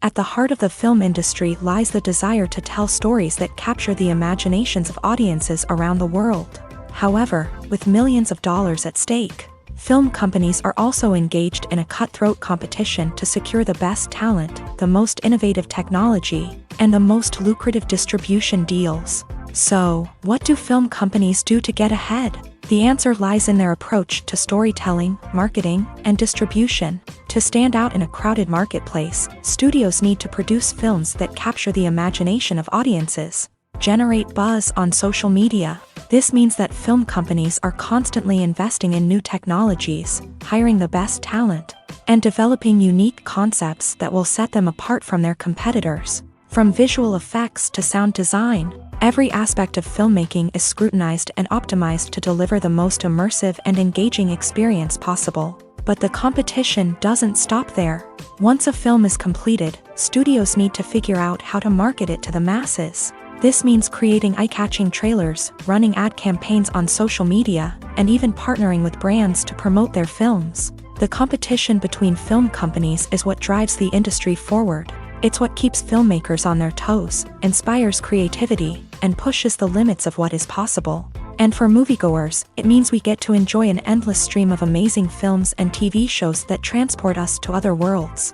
At the heart of the film industry lies the desire to tell stories that capture the imaginations of audiences around the world. However, with millions of dollars at stake, film companies are also engaged in a cutthroat competition to secure the best talent, the most innovative technology, and the most lucrative distribution deals. So, what do film companies do to get ahead? The answer lies in their approach to storytelling, marketing, and distribution. To stand out in a crowded marketplace, studios need to produce films that capture the imagination of audiences, generate buzz on social media. This means that film companies are constantly investing in new technologies, hiring the best talent, and developing unique concepts that will set them apart from their competitors. From visual effects to sound design, every aspect of filmmaking is scrutinized and optimized to deliver the most immersive and engaging experience possible. But the competition doesn't stop there. Once a film is completed, studios need to figure out how to market it to the masses. This means creating eye-catching trailers, running ad campaigns on social media, and even partnering with brands to promote their films. The competition between film companies is what drives the industry forward. It's what keeps filmmakers on their toes, inspires creativity, and pushes the limits of what is possible. And for moviegoers, it means we get to enjoy an endless stream of amazing films and TV shows that transport us to other worlds.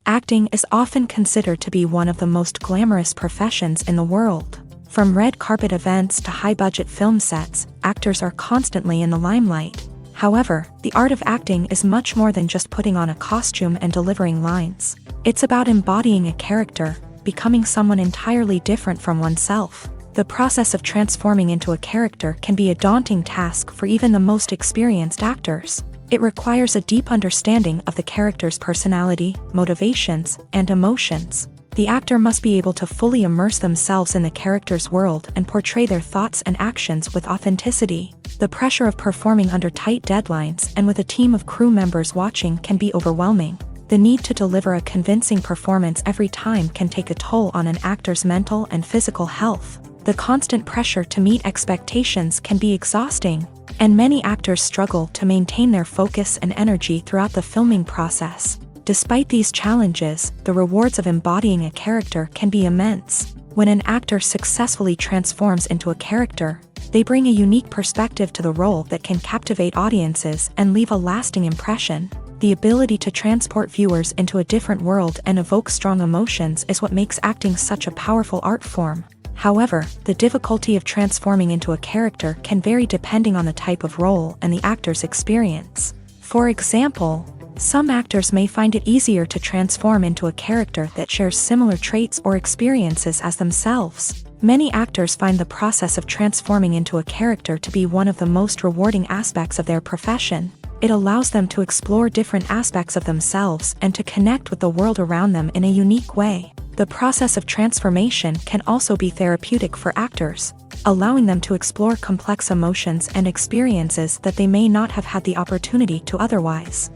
Acting is often considered to be one of the most glamorous professions in the world. From red carpet events to high-budget film sets, actors are constantly in the limelight. However, the art of acting is much more than just putting on a costume and delivering lines. It's about embodying a character, becoming someone entirely different from oneself. The process of transforming into a character can be a daunting task for even the most experienced actors. It requires a deep understanding of the character's personality, motivations, and emotions. The actor must be able to fully immerse themselves in the character's world and portray their thoughts and actions with authenticity. The pressure of performing under tight deadlines and with a team of crew members watching can be overwhelming. The need to deliver a convincing performance every time can take a toll on an actor's mental and physical health. The constant pressure to meet expectations can be exhausting, and many actors struggle to maintain their focus and energy throughout the filming process. Despite these challenges, the rewards of embodying a character can be immense. When an actor successfully transforms into a character, they bring a unique perspective to the role that can captivate audiences and leave a lasting impression. The ability to transport viewers into a different world and evoke strong emotions is what makes acting such a powerful art form. However, the difficulty of transforming into a character can vary depending on the type of role and the actor's experience. For example, some actors may find it easier to transform into a character that shares similar traits or experiences as themselves. Many actors find the process of transforming into a character to be one of the most rewarding aspects of their profession. It allows them to explore different aspects of themselves and to connect with the world around them in a unique way. The process of transformation can also be therapeutic for actors, allowing them to explore complex emotions and experiences that they may not have had the opportunity to otherwise.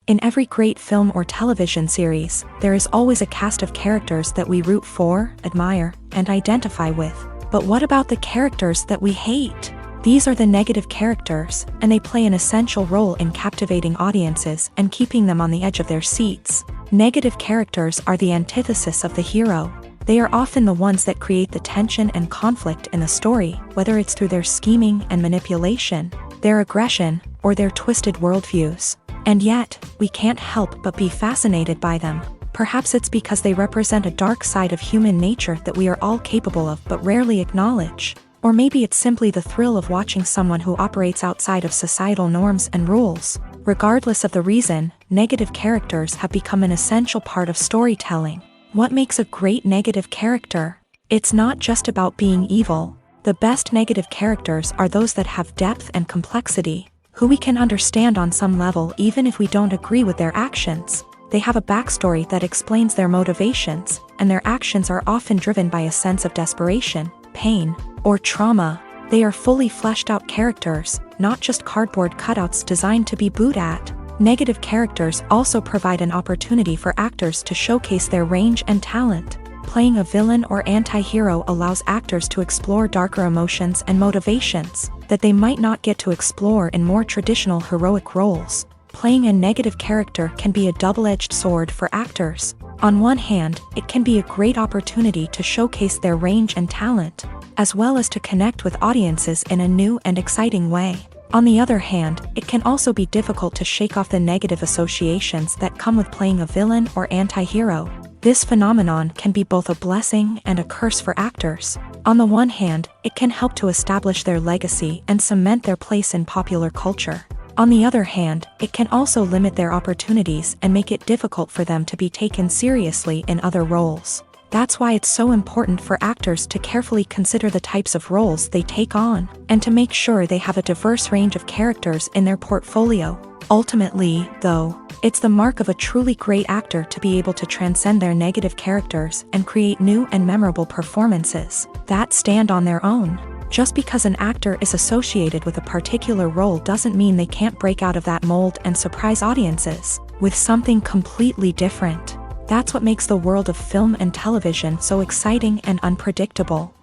In every great film or television series, there is always a cast of characters that we root for, admire, and identify with. But what about the characters that we hate? These are the negative characters, and they play an essential role in captivating audiences and keeping them on the edge of their seats. Negative characters are the antithesis of the hero. They are often the ones that create the tension and conflict in the story, whether it's through their scheming and manipulation, their aggression, or their twisted worldviews. And yet, we can't help but be fascinated by them. Perhaps it's because they represent a dark side of human nature that we are all capable of but rarely acknowledge. Or maybe it's simply the thrill of watching someone who operates outside of societal norms and rules. Regardless of the reason, negative characters have become an essential part of storytelling. What makes a great negative character? It's not just about being evil. The best negative characters are those that have depth and complexity. who we can understand on some level even if we don't agree with their actions. They have a backstory that explains their motivations, and their actions are often driven by a sense of desperation, pain, or trauma. They are fully fleshed out characters, not just cardboard cutouts designed to be booed at. Negative characters also provide an opportunity for actors to showcase their range and talent. Playing a villain or anti-hero allows actors to explore darker emotions and motivations that they might not get to explore in more traditional heroic roles. Playing a negative character can be a double-edged sword for actors. On one hand, it can be a great opportunity to showcase their range and talent, as well as to connect with audiences in a new and exciting way. On the other hand, it can also be difficult to shake off the negative associations that come with playing a villain or anti-hero. This phenomenon can be both a blessing and a curse for actors. On the one hand, it can help to establish their legacy and cement their place in popular culture. On the other hand, it can also limit their opportunities and make it difficult for them to be taken seriously in other roles. That's why it's so important for actors to carefully consider the types of roles they take on, and to make sure they have a diverse range of characters in their portfolio. Ultimately, though, it's the mark of a truly great actor to be able to transcend their negative characters and create new and memorable performances that stand on their own. Just because an actor is associated with a particular role doesn't mean they can't break out of that mold and surprise audiences with something completely different. That's what makes the world of film and television so exciting and unpredictable.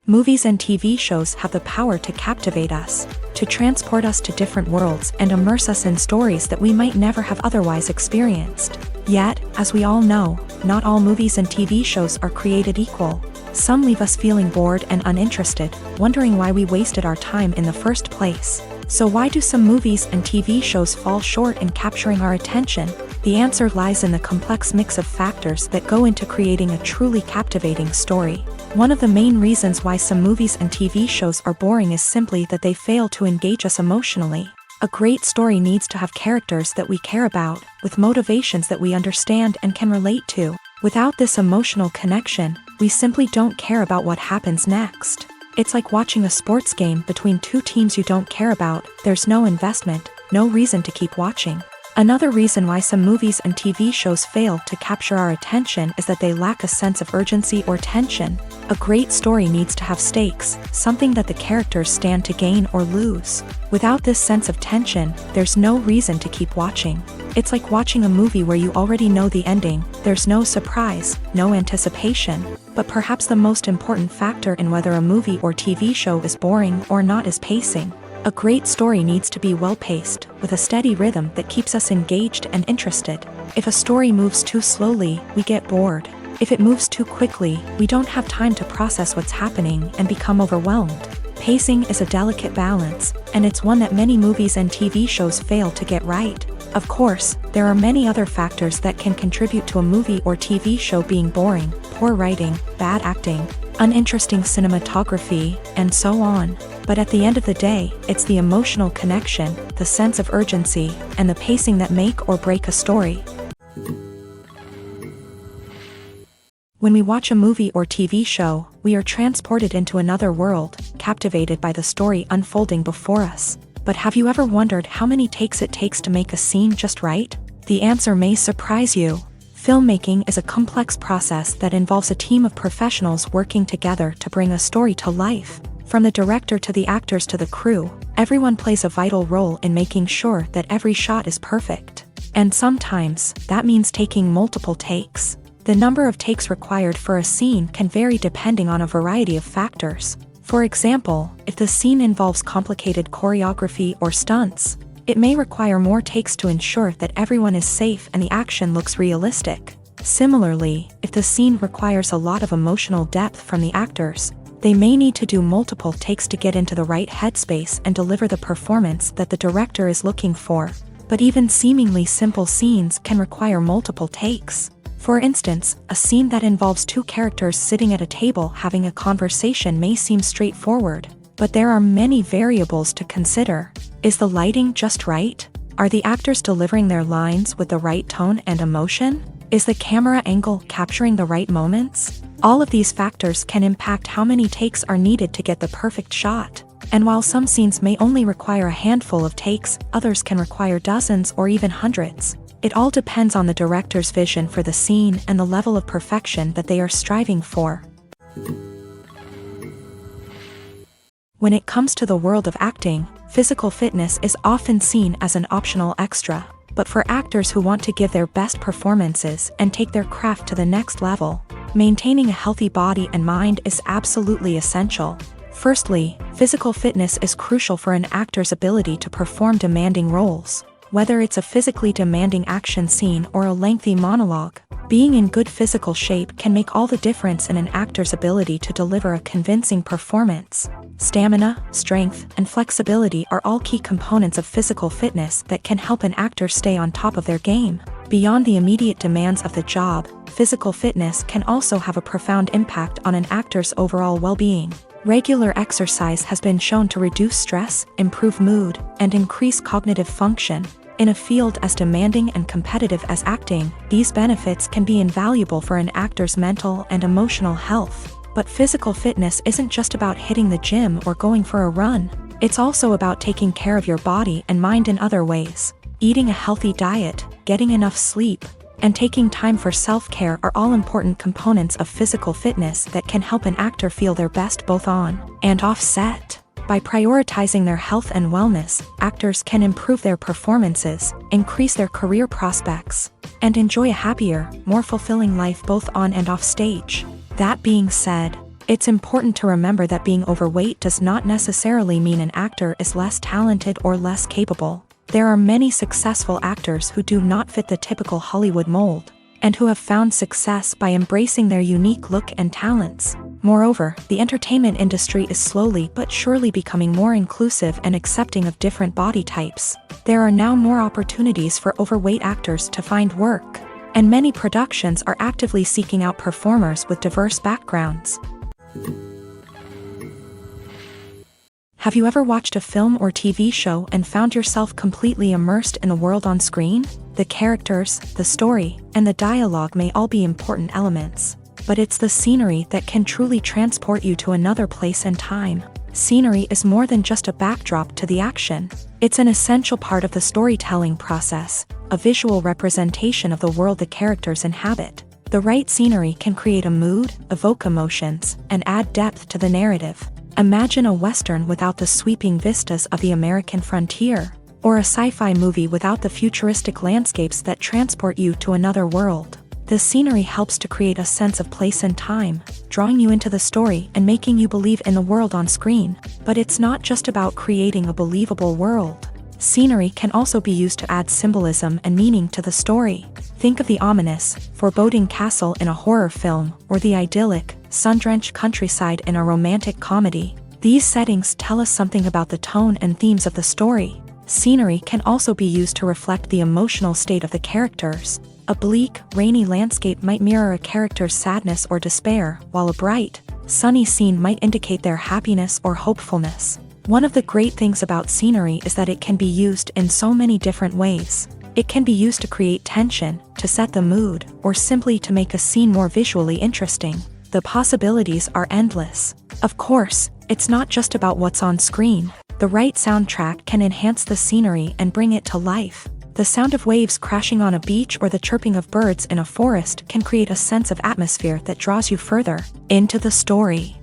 Movies and TV shows have the power to captivate us, to transport us to different worlds and immerse us in stories that we might never have otherwise experienced. Yet, as we all know, not all movies and TV shows are created equal. Some leave us feeling bored and uninterested, wondering why we wasted our time in the first place. So why do some movies and TV shows fall short in capturing our attention? The answer lies in the complex mix of factors that go into creating a truly captivating story. One of the main reasons why some movies and TV shows are boring is simply that they fail to engage us emotionally. A great story needs to have characters that we care about, with motivations that we understand and can relate to. Without this emotional connection, we simply don't care about what happens next. It's like watching a sports game between two teams you don't care about. There's no investment, no reason to keep watching. Another reason why some movies and TV shows fail to capture our attention is that they lack a sense of urgency or tension. A great story needs to have stakes, something that the characters stand to gain or lose. Without this sense of tension, there's no reason to keep watching. It's like watching a movie where you already know the ending. There's no surprise, no anticipation. But perhaps the most important factor in whether a movie or TV show is boring or not is pacing. A great story needs to be well-paced, with a steady rhythm that keeps us engaged and interested. If a story moves too slowly, we get bored. If it moves too quickly, we don't have time to process what's happening and become overwhelmed. Pacing is a delicate balance, and it's one that many movies and TV shows fail to get right. Of course, there are many other factors that can contribute to a movie or TV show being boring: poor writing, bad acting, uninteresting cinematography, and so on. But at the end of the day, it's the emotional connection, the sense of urgency, and the pacing that make or break a story. When we watch a movie or TV show, we are transported into another world, captivated by the story unfolding before us. But have you ever wondered how many takes it takes to make a scene just right? The answer may surprise you. Filmmaking is a complex process that involves a team of professionals working together to bring a story to life. From the director to the actors to the crew, everyone plays a vital role in making sure that every shot is perfect. And sometimes, that means taking multiple takes. The number of takes required for a scene can vary depending on a variety of factors. For example, if the scene involves complicated choreography or stunts, it may require more takes to ensure that everyone is safe and the action looks realistic. Similarly, if the scene requires a lot of emotional depth from the actors, they may need to do multiple takes to get into the right headspace and deliver the performance that the director is looking for. But even seemingly simple scenes can require multiple takes. For instance, a scene that involves two characters sitting at a table having a conversation may seem straightforward, but there are many variables to consider. Is the lighting just right? Are the actors delivering their lines with the right tone and emotion? Is the camera angle capturing the right moments? All of these factors can impact how many takes are needed to get the perfect shot. And while some scenes may only require a handful of takes, others can require dozens or even hundreds. It all depends on the director's vision for the scene and the level of perfection that they are striving for. When it comes to the world of acting, physical fitness is often seen as an optional extra. But for actors who want to give their best performances and take their craft to the next level, maintaining a healthy body and mind is absolutely essential. Firstly, physical fitness is crucial for an actor's ability to perform demanding roles. Whether it's a physically demanding action scene or a lengthy monologue, being in good physical shape can make all the difference in an actor's ability to deliver a convincing performance. Stamina, strength, and flexibility are all key components of physical fitness that can help an actor stay on top of their game. Beyond the immediate demands of the job, physical fitness can also have a profound impact on an actor's overall well-being. Regular exercise has been shown to reduce stress, improve mood, and increase cognitive function. In a field as demanding and competitive as acting, these benefits can be invaluable for an actor's mental and emotional health. But physical fitness isn't just about hitting the gym or going for a run. It's also about taking care of your body and mind in other ways. Eating a healthy diet, getting enough sleep, and taking time for self-care are all important components of physical fitness that can help an actor feel their best both on and off set. By prioritizing their health and wellness, actors can improve their performances, increase their career prospects, and enjoy a happier, more fulfilling life both on and off stage. That being said, it's important to remember that being overweight does not necessarily mean an actor is less talented or less capable. There are many successful actors who do not fit the typical Hollywood mold, and who have found success by embracing their unique look and talents. Moreover, the entertainment industry is slowly but surely becoming more inclusive and accepting of different body types. There are now more opportunities for overweight actors to find work, and many productions are actively seeking out performers with diverse backgrounds. Have you ever watched a film or TV show and found yourself completely immersed in the world on screen? The characters, the story, and the dialogue may all be important elements, but it's the scenery that can truly transport you to another place and time. Scenery is more than just a backdrop to the action. It's an essential part of the storytelling process, a visual representation of the world the characters inhabit. The right scenery can create a mood, evoke emotions, and add depth to the narrative. Imagine a Western without the sweeping vistas of the American frontier, or a sci-fi movie without the futuristic landscapes that transport you to another world. The scenery helps to create a sense of place and time, drawing you into the story and making you believe in the world on screen. But it's not just about creating a believable world. Scenery can also be used to add symbolism and meaning to the story. Think of the ominous, foreboding castle in a horror film, or the idyllic, sun-drenched countryside in a romantic comedy. These settings tell us something about the tone and themes of the story. Scenery can also be used to reflect the emotional state of the characters. A bleak, rainy landscape might mirror a character's sadness or despair, while a bright, sunny scene might indicate their happiness or hopefulness. One of the great things about scenery is that it can be used in so many different ways. It can be used to create tension, to set the mood, or simply to make a scene more visually interesting. The possibilities are endless. Of course, it's not just about what's on screen. The right soundtrack can enhance the scenery and bring it to life. The sound of waves crashing on a beach or the chirping of birds in a forest can create a sense of atmosphere that draws you further into the story.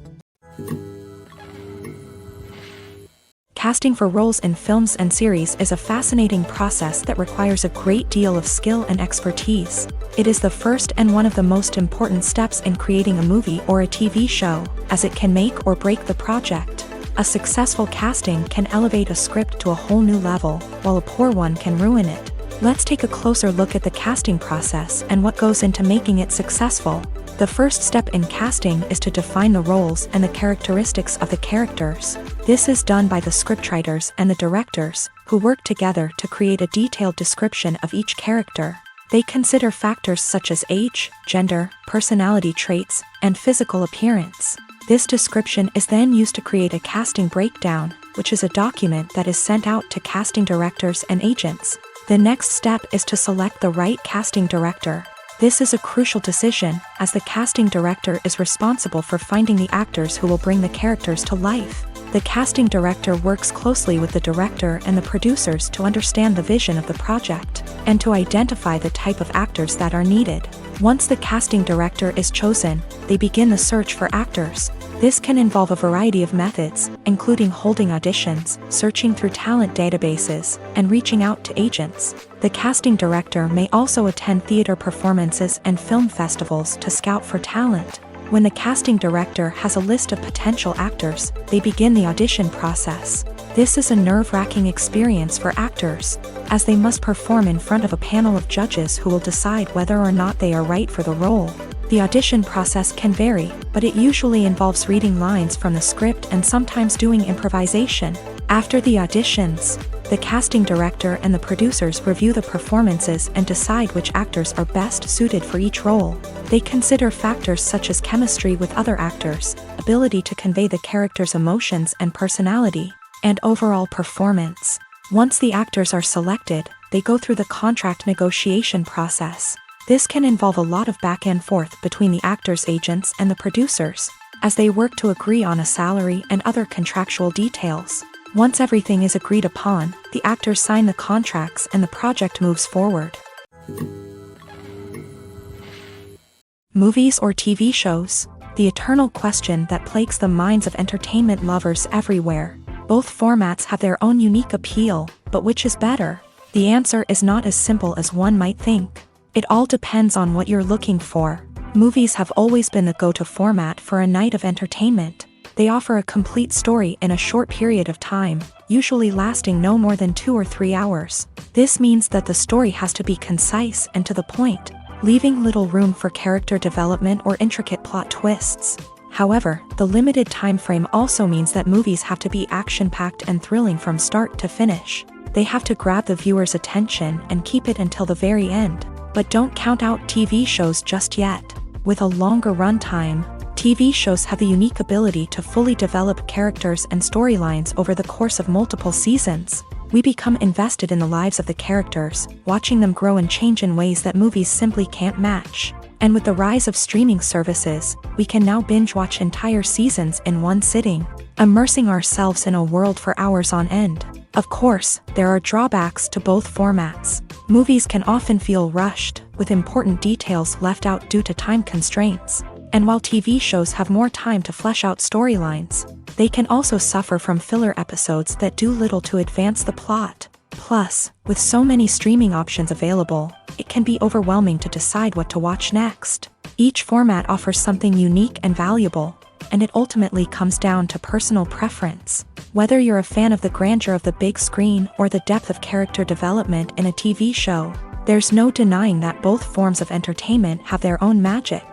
Casting for roles in films and series is a fascinating process that requires a great deal of skill and expertise. It is the first and one of the most important steps in creating a movie or a TV show, as it can make or break the project. A successful casting can elevate a script to a whole new level, while a poor one can ruin it. Let's take a closer look at the casting process and what goes into making it successful. The first step in casting is to define the roles and the characteristics of the characters. This is done by the scriptwriters and the directors, who work together to create a detailed description of each character. They consider factors such as age, gender, personality traits, and physical appearance. This description is then used to create a casting breakdown, which is a document that is sent out to casting directors and agents. The next step is to select the right casting director. This is a crucial decision, as the casting director is responsible for finding the actors who will bring the characters to life. The casting director works closely with the director and the producers to understand the vision of the project, and to identify the type of actors that are needed. Once the casting director is chosen, they begin the search for actors. This can involve a variety of methods, including holding auditions, searching through talent databases, and reaching out to agents. The casting director may also attend theater performances and film festivals to scout for talent. When the casting director has a list of potential actors, they begin the audition process. This is a nerve-wracking experience for actors, as they must perform in front of a panel of judges who will decide whether or not they are right for the role. The audition process can vary, but it usually involves reading lines from the script and sometimes doing improvisation. After the auditions, the casting director and the producers review the performances and decide which actors are best suited for each role. They consider factors such as chemistry with other actors, ability to convey the character's emotions and personality, and overall performance. Once the actors are selected, they go through the contract negotiation process. This can involve a lot of back and forth between the actors' agents and the producers, as they work to agree on a salary and other contractual details. Once everything is agreed upon, the actors sign the contracts and the project moves forward. Movies or TV shows? The eternal question that plagues the minds of entertainment lovers everywhere. Both formats have their own unique appeal, but which is better? The answer is not as simple as one might think. It all depends on what you're looking for. Movies have always been the go-to format for a night of entertainment. They offer a complete story in a short period of time, usually lasting no more than 2 or 3 hours. This means that the story has to be concise and to the point, leaving little room for character development or intricate plot twists. However, the limited time frame also means that movies have to be action-packed and thrilling from start to finish. They have to grab the viewer's attention and keep it until the very end. But don't count out TV shows just yet. With a longer runtime, TV shows have the unique ability to fully develop characters and storylines over the course of multiple seasons. We become invested in the lives of the characters, watching them grow and change in ways that movies simply can't match. And with the rise of streaming services, we can now binge-watch entire seasons in one sitting, immersing ourselves in a world for hours on end. Of course, there are drawbacks to both formats. Movies can often feel rushed, with important details left out due to time constraints. And while TV shows have more time to flesh out storylines, they can also suffer from filler episodes that do little to advance the plot. Plus, with so many streaming options available, it can be overwhelming to decide what to watch next. Each format offers something unique and valuable, and it ultimately comes down to personal preference. Whether you're a fan of the grandeur of the big screen or the depth of character development in a TV show, there's no denying that both forms of entertainment have their own magic.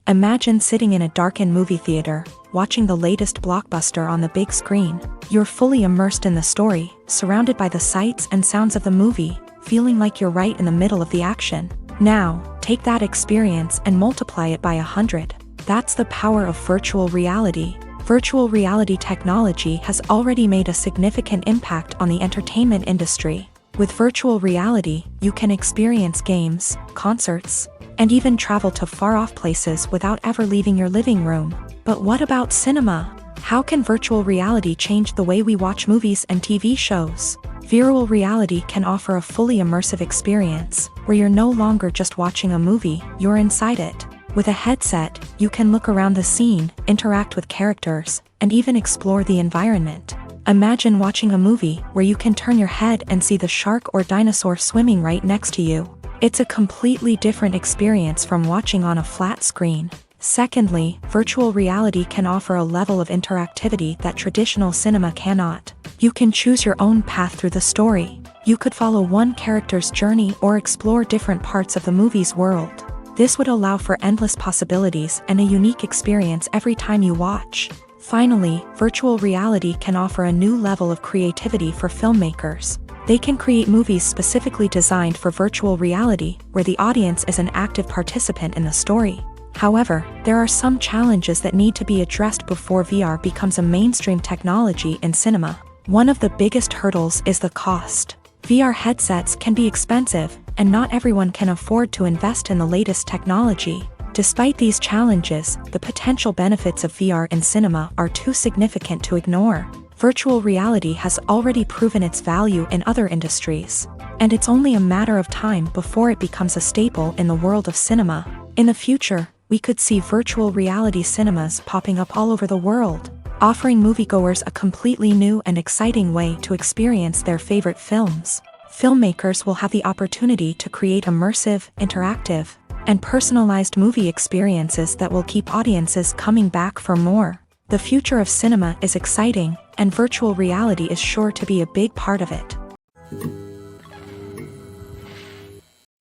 Imagine sitting in a darkened movie theater, watching the latest blockbuster on the big screen. You're fully immersed in the story, surrounded by the sights and sounds of the movie, feeling like you're right in the middle of the action. Now, take that experience and multiply it by 100. That's the power of virtual reality. Virtual reality technology has already made a significant impact on the entertainment industry. With virtual reality, you can experience games, concerts, and even travel to far-off places without ever leaving your living room. But what about cinema? How can virtual reality change the way we watch movies and TV shows? Virtual reality can offer a fully immersive experience, where you're no longer just watching a movie, you're inside it. With a headset, you can look around the scene, interact with characters, and even explore the environment. Imagine watching a movie where you can turn your head and see the shark or dinosaur swimming right next to you. It's a completely different experience from watching on a flat screen. Secondly, virtual reality can offer a level of interactivity that traditional cinema cannot. You can choose your own path through the story. You could follow one character's journey or explore different parts of the movie's world. This would allow for endless possibilities and a unique experience every time you watch. Finally, virtual reality can offer a new level of creativity for filmmakers. They can create movies specifically designed for virtual reality, where the audience is an active participant in the story. However, there are some challenges that need to be addressed before VR becomes a mainstream technology in cinema. One of the biggest hurdles is the cost. VR headsets can be expensive, and not everyone can afford to invest in the latest technology. Despite these challenges, the potential benefits of VR in cinema are too significant to ignore. Virtual reality has already proven its value in other industries, and it's only a matter of time before it becomes a staple in the world of cinema. In the future, we could see virtual reality cinemas popping up all over the world, offering moviegoers a completely new and exciting way to experience their favorite films. Filmmakers will have the opportunity to create immersive, interactive, and personalized movie experiences that will keep audiences coming back for more. The future of cinema is exciting, and virtual reality is sure to be a big part of it.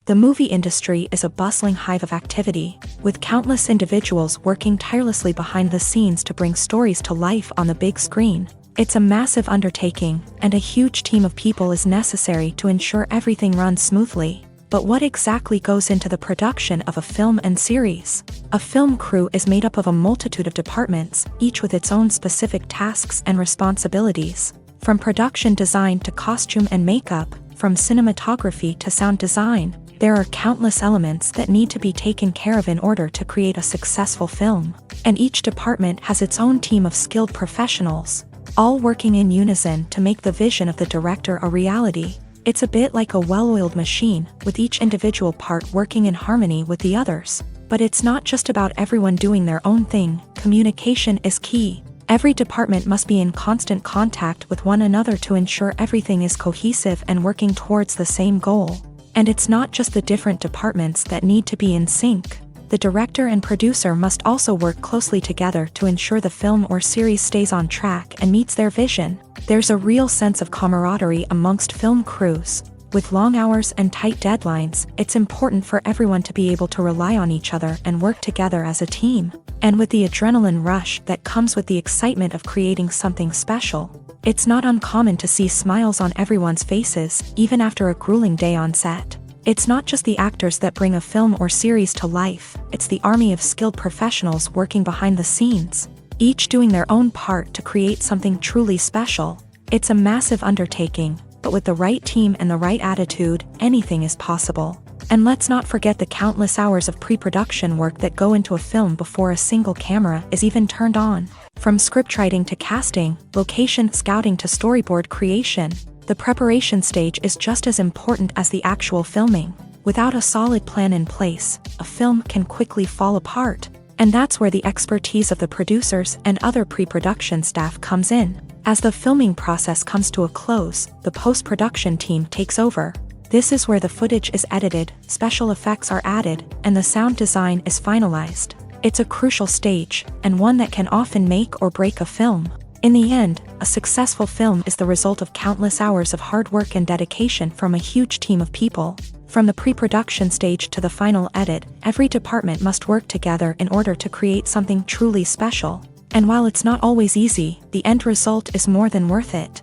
The movie industry is a bustling hive of activity, with countless individuals working tirelessly behind the scenes to bring stories to life on the big screen. It's a massive undertaking, and a huge team of people is necessary to ensure everything runs smoothly. But what exactly goes into the production of a film and series? A film crew is made up of a multitude of departments, each with its own specific tasks and responsibilities. From production design to costume and makeup, from cinematography to sound design, there are countless elements that need to be taken care of in order to create a successful film. And each department has its own team of skilled professionals, all working in unison to make the vision of the director a reality. It's a bit like a well-oiled machine, with each individual part working in harmony with the others. But it's not just about everyone doing their own thing. Communication is key. Every department must be in constant contact with one another to ensure everything is cohesive and working towards the same goal. And it's not just the different departments that need to be in sync. The director and producer must also work closely together to ensure the film or series stays on track and meets their vision. There's a real sense of camaraderie amongst film crews. With long hours and tight deadlines, it's important for everyone to be able to rely on each other and work together as a team. And with the adrenaline rush that comes with the excitement of creating something special, it's not uncommon to see smiles on everyone's faces, even after a grueling day on set. It's not just the actors that bring a film or series to life, it's the army of skilled professionals working behind the scenes, each doing their own part to create something truly special. It's a massive undertaking, but with the right team and the right attitude, anything is possible. And let's not forget the countless hours of pre-production work that go into a film before a single camera is even turned on. From scriptwriting to casting, location scouting to storyboard creation, the preparation stage is just as important as the actual filming. Without a solid plan in place, a film can quickly fall apart. And that's where the expertise of the producers and other pre-production staff comes in. As the filming process comes to a close, the post-production team takes over. This is where the footage is edited, special effects are added, and the sound design is finalized. It's a crucial stage, and one that can often make or break a film. In the end, a successful film is the result of countless hours of hard work and dedication from a huge team of people. From the pre-production stage to the final edit, every department must work together in order to create something truly special. And while it's not always easy, the end result is more than worth it.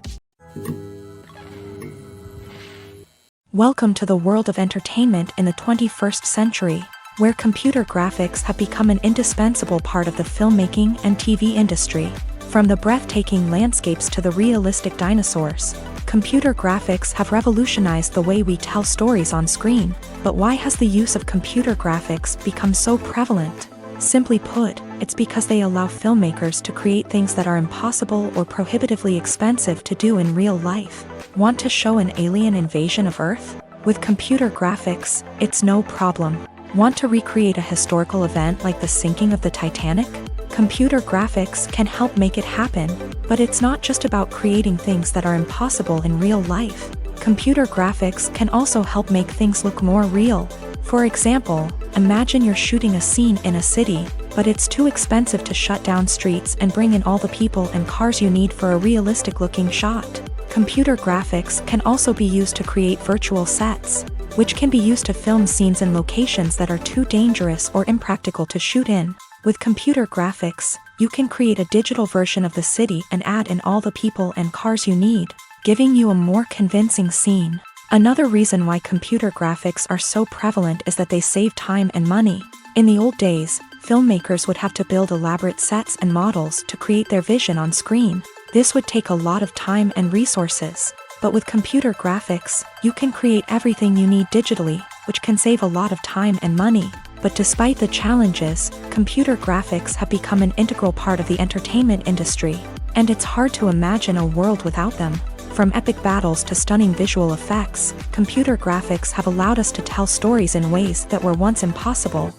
Welcome to the world of entertainment in the 21st century, where computer graphics have become an indispensable part of the filmmaking and TV industry. From the breathtaking landscapes to the realistic dinosaurs, computer graphics have revolutionized the way we tell stories on screen. But why has the use of computer graphics become so prevalent? Simply put, it's because they allow filmmakers to create things that are impossible or prohibitively expensive to do in real life. Want to show an alien invasion of Earth? With computer graphics, it's no problem. Want to recreate a historical event like the sinking of the Titanic? Computer graphics can help make it happen, but it's not just about creating things that are impossible in real life. Computer graphics can also help make things look more real. For example, imagine you're shooting a scene in a city, but it's too expensive to shut down streets and bring in all the people and cars you need for a realistic-looking shot. Computer graphics can also be used to create virtual sets, which can be used to film scenes in locations that are too dangerous or impractical to shoot in. With computer graphics, you can create a digital version of the city and add in all the people and cars you need, giving you a more convincing scene. Another reason why computer graphics are so prevalent is that they save time and money. In the old days, filmmakers would have to build elaborate sets and models to create their vision on screen. This would take a lot of time and resources. But with computer graphics, you can create everything you need digitally, which can save a lot of time and money. But despite the challenges, computer graphics have become an integral part of the entertainment industry, and it's hard to imagine a world without them. From epic battles to stunning visual effects, computer graphics have allowed us to tell stories in ways that were once impossible.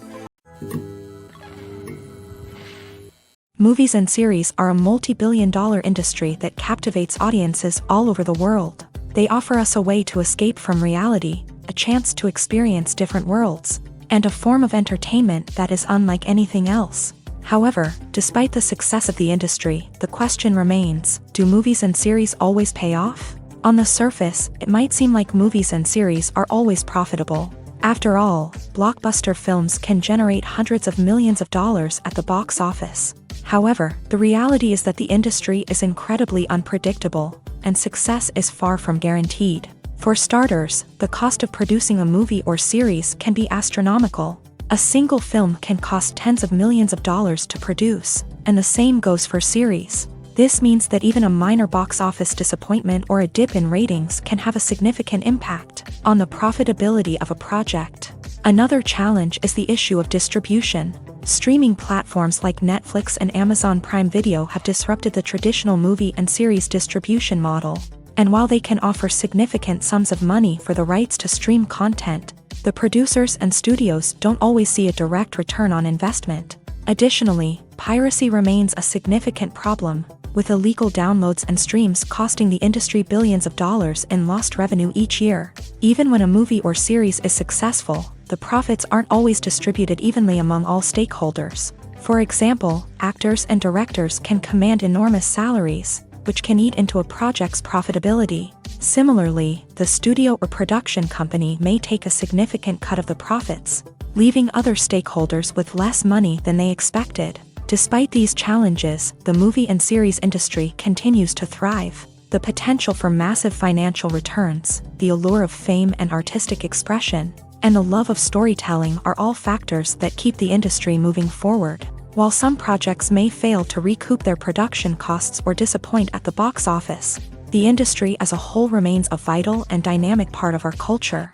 Movies and series are a multi-billion-dollar industry that captivates audiences all over the world. They offer us a way to escape from reality, a chance to experience different worlds, and a form of entertainment that is unlike anything else. However, despite the success of the industry, the question remains, do movies and series always pay off? On the surface, it might seem like movies and series are always profitable. After all, blockbuster films can generate hundreds of millions of dollars at the box office. However, the reality is that the industry is incredibly unpredictable, and success is far from guaranteed. For starters, the cost of producing a movie or series can be astronomical. A single film can cost tens of millions of dollars to produce, and the same goes for series. This means that even a minor box office disappointment or a dip in ratings can have a significant impact on the profitability of a project. Another challenge is the issue of distribution. Streaming platforms like Netflix and Amazon Prime Video have disrupted the traditional movie and series distribution model. And while they can offer significant sums of money for the rights to stream content, the producers and studios don't always see a direct return on investment. Additionally, piracy remains a significant problem, with illegal downloads and streams costing the industry billions of dollars in lost revenue each year. Even when a movie or series is successful, the profits aren't always distributed evenly among all stakeholders. For example, actors and directors can command enormous salaries, which can eat into a project's profitability. Similarly, the studio or production company may take a significant cut of the profits, leaving other stakeholders with less money than they expected. Despite these challenges, the movie and series industry continues to thrive. The potential for massive financial returns, the allure of fame and artistic expression, and the love of storytelling are all factors that keep the industry moving forward. While some projects may fail to recoup their production costs or disappoint at the box office, the industry as a whole remains a vital and dynamic part of our culture.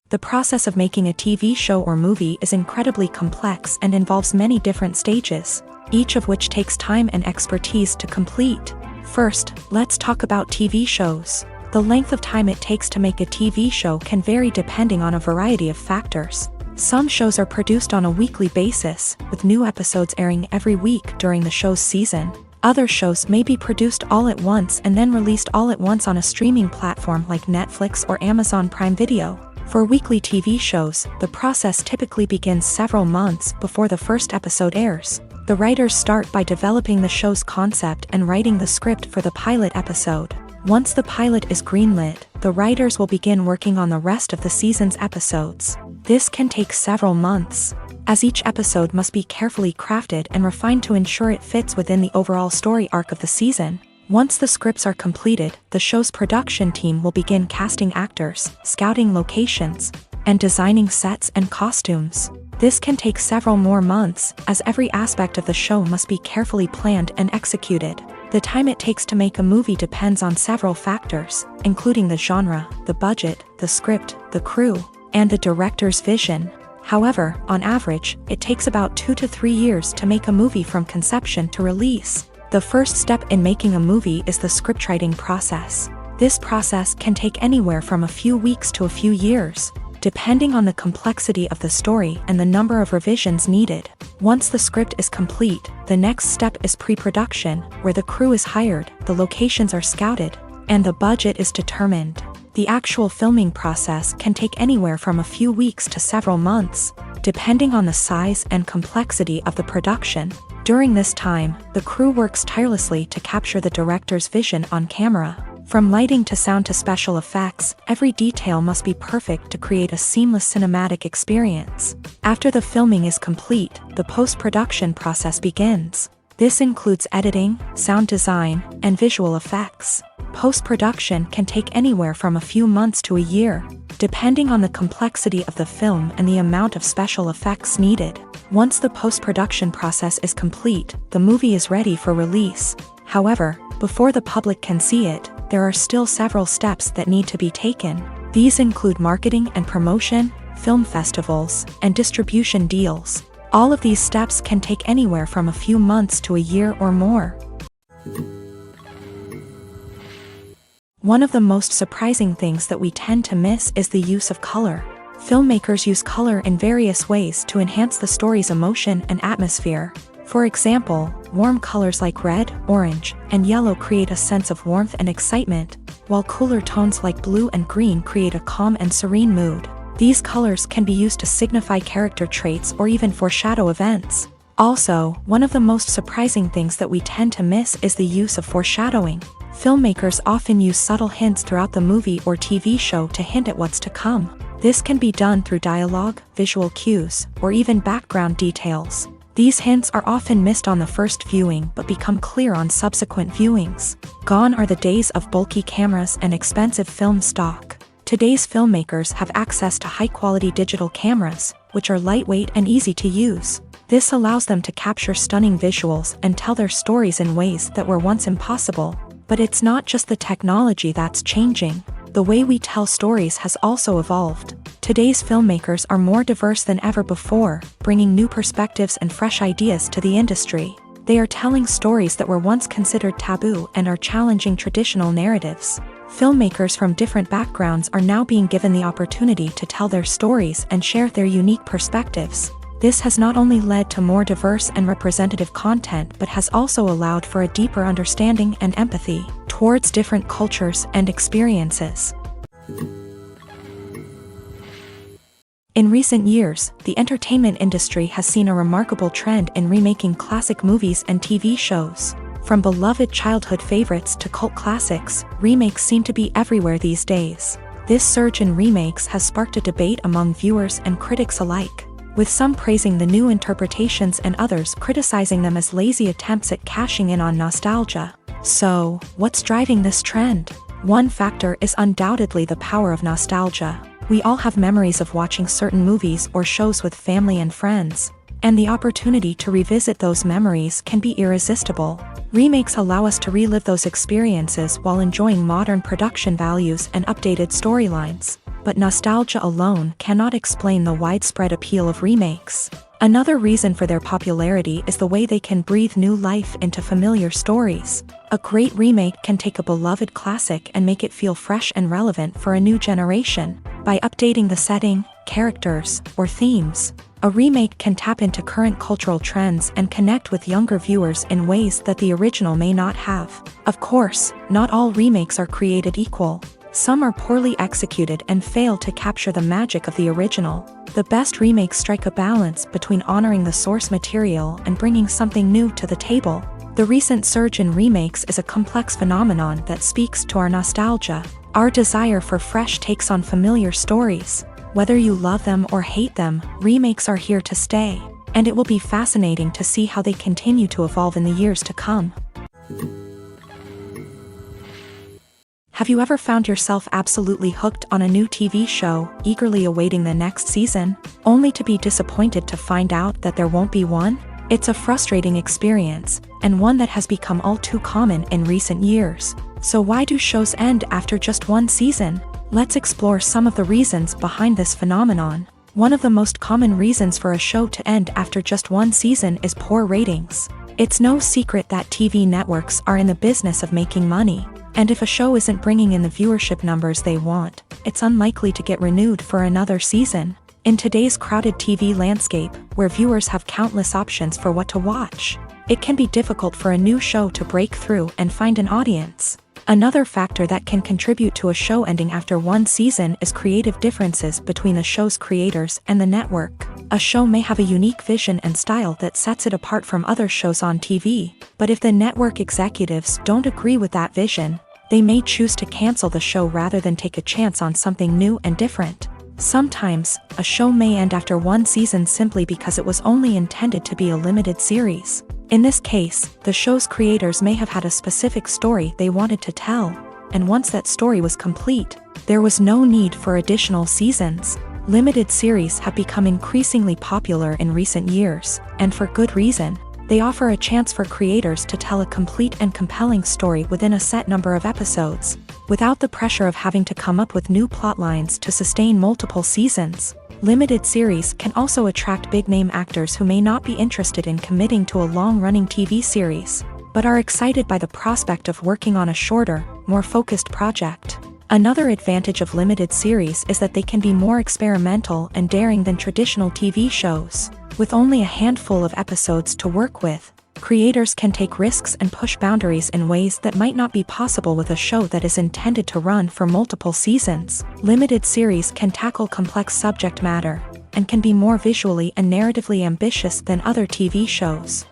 The process of making a TV show or movie is incredibly complex and involves many different stages, each of which takes time and expertise to complete. First, let's talk about TV shows. The length of time it takes to make a TV show can vary depending on a variety of factors. Some shows are produced on a weekly basis, with new episodes airing every week during the show's season. Other shows may be produced all at once and then released all at once on a streaming platform like Netflix or Amazon Prime Video. For weekly TV shows, the process typically begins several months before the first episode airs. The writers start by developing the show's concept and writing the script for the pilot episode. Once the pilot is greenlit, the writers will begin working on the rest of the season's episodes. This can take several months, as each episode must be carefully crafted and refined to ensure it fits within the overall story arc of the season. Once the scripts are completed, the show's production team will begin casting actors, scouting locations, and designing sets and costumes. This can take several more months, as every aspect of the show must be carefully planned and executed. The time it takes to make a movie depends on several factors, including the genre, the budget, the script, the crew, and the director's vision. However, on average, it takes about 2 to 3 years to make a movie from conception to release. The first step in making a movie is the scriptwriting process. This process can take anywhere from a few weeks to a few years, depending on the complexity of the story and the number of revisions needed. Once the script is complete, the next step is pre-production, where the crew is hired, the locations are scouted, and the budget is determined. The actual filming process can take anywhere from a few weeks to several months, depending on the size and complexity of the production. During this time, the crew works tirelessly to capture the director's vision on camera. From lighting to sound to special effects, every detail must be perfect to create a seamless cinematic experience. After the filming is complete, the post-production process begins. This includes editing, sound design, and visual effects. Post-production can take anywhere from a few months to a year, depending on the complexity of the film and the amount of special effects needed. Once the post-production process is complete, the movie is ready for release. However, before the public can see it, there are still several steps that need to be taken. These include marketing and promotion, film festivals, and distribution deals. All of these steps can take anywhere from a few months to a year or more. One of the most surprising things that we tend to miss is the use of color. Filmmakers use color in various ways to enhance the story's emotion and atmosphere. For example, warm colors like red, orange, and yellow create a sense of warmth and excitement, while cooler tones like blue and green create a calm and serene mood. These colors can be used to signify character traits or even foreshadow events. Also, one of the most surprising things that we tend to miss is the use of foreshadowing. Filmmakers often use subtle hints throughout the movie or TV show to hint at what's to come. This can be done through dialogue, visual cues, or even background details. These hints are often missed on the first viewing but become clear on subsequent viewings. Gone are the days of bulky cameras and expensive film stock. Today's filmmakers have access to high-quality digital cameras, which are lightweight and easy to use. This allows them to capture stunning visuals and tell their stories in ways that were once impossible. But it's not just the technology that's changing. The way we tell stories has also evolved. Today's filmmakers are more diverse than ever before, bringing new perspectives and fresh ideas to the industry. They are telling stories that were once considered taboo and are challenging traditional narratives. Filmmakers from different backgrounds are now being given the opportunity to tell their stories and share their unique perspectives. This has not only led to more diverse and representative content but has also allowed for a deeper understanding and empathy towards different cultures and experiences. In recent years, the entertainment industry has seen a remarkable trend in remaking classic movies and TV shows. From beloved childhood favorites to cult classics, remakes seem to be everywhere these days. This surge in remakes has sparked a debate among viewers and critics alike, with some praising the new interpretations and others criticizing them as lazy attempts at cashing in on nostalgia. So, what's driving this trend? One factor is undoubtedly the power of nostalgia. We all have memories of watching certain movies or shows with family and friends, and the opportunity to revisit those memories can be irresistible. Remakes allow us to relive those experiences while enjoying modern production values and updated storylines. But nostalgia alone cannot explain the widespread appeal of remakes. Another reason for their popularity is the way they can breathe new life into familiar stories. A great remake can take a beloved classic and make it feel fresh and relevant for a new generation. By updating the setting, characters, or themes, a remake can tap into current cultural trends and connect with younger viewers in ways that the original may not have. Of course, not all remakes are created equal. Some are poorly executed and fail to capture the magic of the original. The best remakes strike a balance between honoring the source material and bringing something new to the table. The recent surge in remakes is a complex phenomenon that speaks to our nostalgia, our desire for fresh takes on familiar stories. Whether you love them or hate them, remakes are here to stay, and it will be fascinating to see how they continue to evolve in the years to come. Have you ever found yourself absolutely hooked on a new TV show, eagerly awaiting the next season, only to be disappointed to find out that there won't be one? It's a frustrating experience, and one that has become all too common in recent years. So why do shows end after just one season? Let's explore some of the reasons behind this phenomenon. One of the most common reasons for a show to end after just one season is poor ratings. It's no secret that TV networks are in the business of making money. And if a show isn't bringing in the viewership numbers they want, it's unlikely to get renewed for another season. In today's crowded TV landscape, where viewers have countless options for what to watch, it can be difficult for a new show to break through and find an audience. Another factor that can contribute to a show ending after one season is creative differences between the show's creators and the network. A show may have a unique vision and style that sets it apart from other shows on TV, but if the network executives don't agree with that vision, they may choose to cancel the show rather than take a chance on something new and different. Sometimes, a show may end after one season simply because it was only intended to be a limited series. In this case, the show's creators may have had a specific story they wanted to tell, and once that story was complete, there was no need for additional seasons. Limited series have become increasingly popular in recent years, and for good reason. They offer a chance for creators to tell a complete and compelling story within a set number of episodes, without the pressure of having to come up with new plotlines to sustain multiple seasons. Limited series can also attract big-name actors who may not be interested in committing to a long-running TV series, but are excited by the prospect of working on a shorter, more focused project. Another advantage of limited series is that they can be more experimental and daring than traditional TV shows. With only a handful of episodes to work with, creators can take risks and push boundaries in ways that might not be possible with a show that is intended to run for multiple seasons. Limited series can tackle complex subject matter, and can be more visually and narratively ambitious than other TV shows.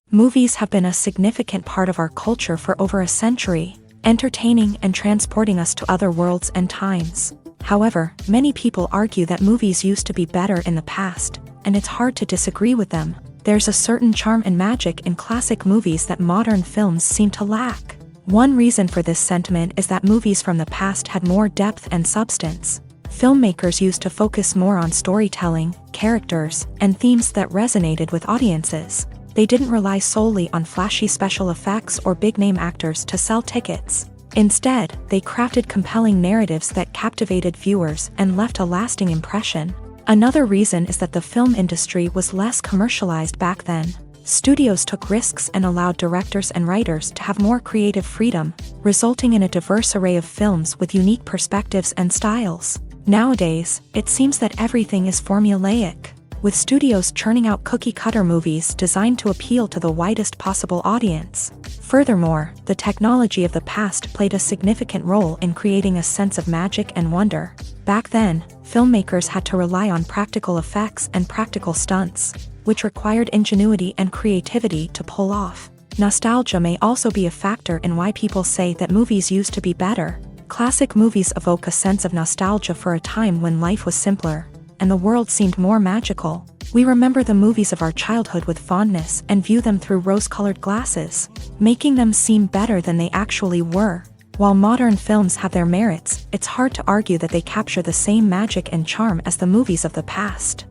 Movies have been a significant part of our culture for over a century, entertaining and transporting us to other worlds and times. However, many people argue that movies used to be better in the past, and it's hard to disagree with them. There's a certain charm and magic in classic movies that modern films seem to lack. One reason for this sentiment is that movies from the past had more depth and substance. Filmmakers used to focus more on storytelling, characters, and themes that resonated with audiences. They didn't rely solely on flashy special effects or big-name actors to sell tickets. Instead, they crafted compelling narratives that captivated viewers and left a lasting impression. Another reason is that the film industry was less commercialized back then. Studios took risks and allowed directors and writers to have more creative freedom, resulting in a diverse array of films with unique perspectives and styles. Nowadays, it seems that everything is formulaic, with studios churning out cookie-cutter movies designed to appeal to the widest possible audience. Furthermore, the technology of the past played a significant role in creating a sense of magic and wonder. Back then, filmmakers had to rely on practical effects and practical stunts, which required ingenuity and creativity to pull off. Nostalgia may also be a factor in why people say that movies used to be better. Classic movies evoke a sense of nostalgia for a time when life was simpler, and the world seemed more magical. We remember the movies of our childhood with fondness and view them through rose-colored glasses, making them seem better than they actually were. While modern films have their merits, it's hard to argue that they capture the same magic and charm as the movies of the past.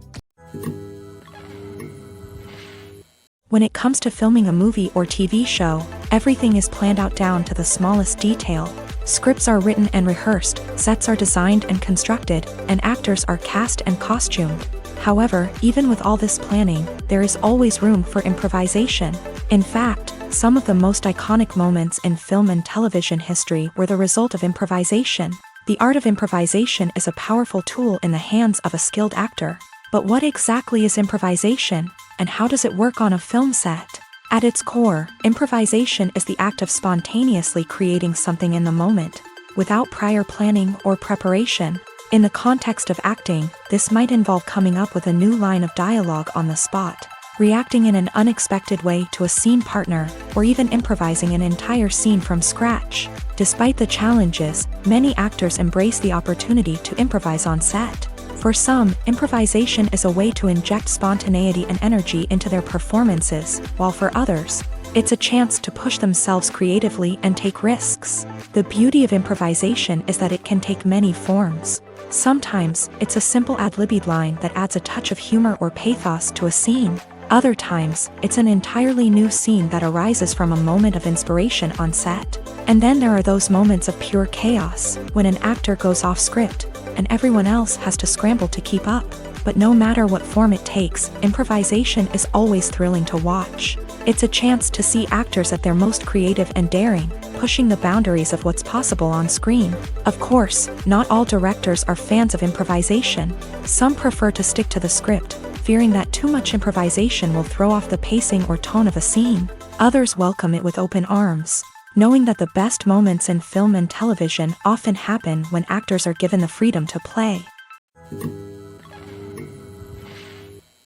When it comes to filming a movie or TV show, everything is planned out down to the smallest detail. Scripts are written and rehearsed, sets are designed and constructed, and actors are cast and costumed. However, even with all this planning, there is always room for improvisation. In fact, some of the most iconic moments in film and television history were the result of improvisation. The art of improvisation is a powerful tool in the hands of a skilled actor. But what exactly is improvisation, and how does it work on a film set? At its core, improvisation is the act of spontaneously creating something in the moment, without prior planning or preparation. In the context of acting, this might involve coming up with a new line of dialogue on the spot, reacting in an unexpected way to a scene partner, or even improvising an entire scene from scratch. Despite the challenges, many actors embrace the opportunity to improvise on set. For some, improvisation is a way to inject spontaneity and energy into their performances, while for others, it's a chance to push themselves creatively and take risks. The beauty of improvisation is that it can take many forms. Sometimes, it's a simple ad-libbed line that adds a touch of humor or pathos to a scene. Other times, it's an entirely new scene that arises from a moment of inspiration on set. And then there are those moments of pure chaos, when an actor goes off script, and everyone else has to scramble to keep up. But no matter what form it takes, improvisation is always thrilling to watch. It's a chance to see actors at their most creative and daring, pushing the boundaries of what's possible on screen. Of course, not all directors are fans of improvisation. Some prefer to stick to the script, fearing that too much improvisation will throw off the pacing or tone of a scene. Others welcome it with open arms, knowing that the best moments in film and television often happen when actors are given the freedom to play.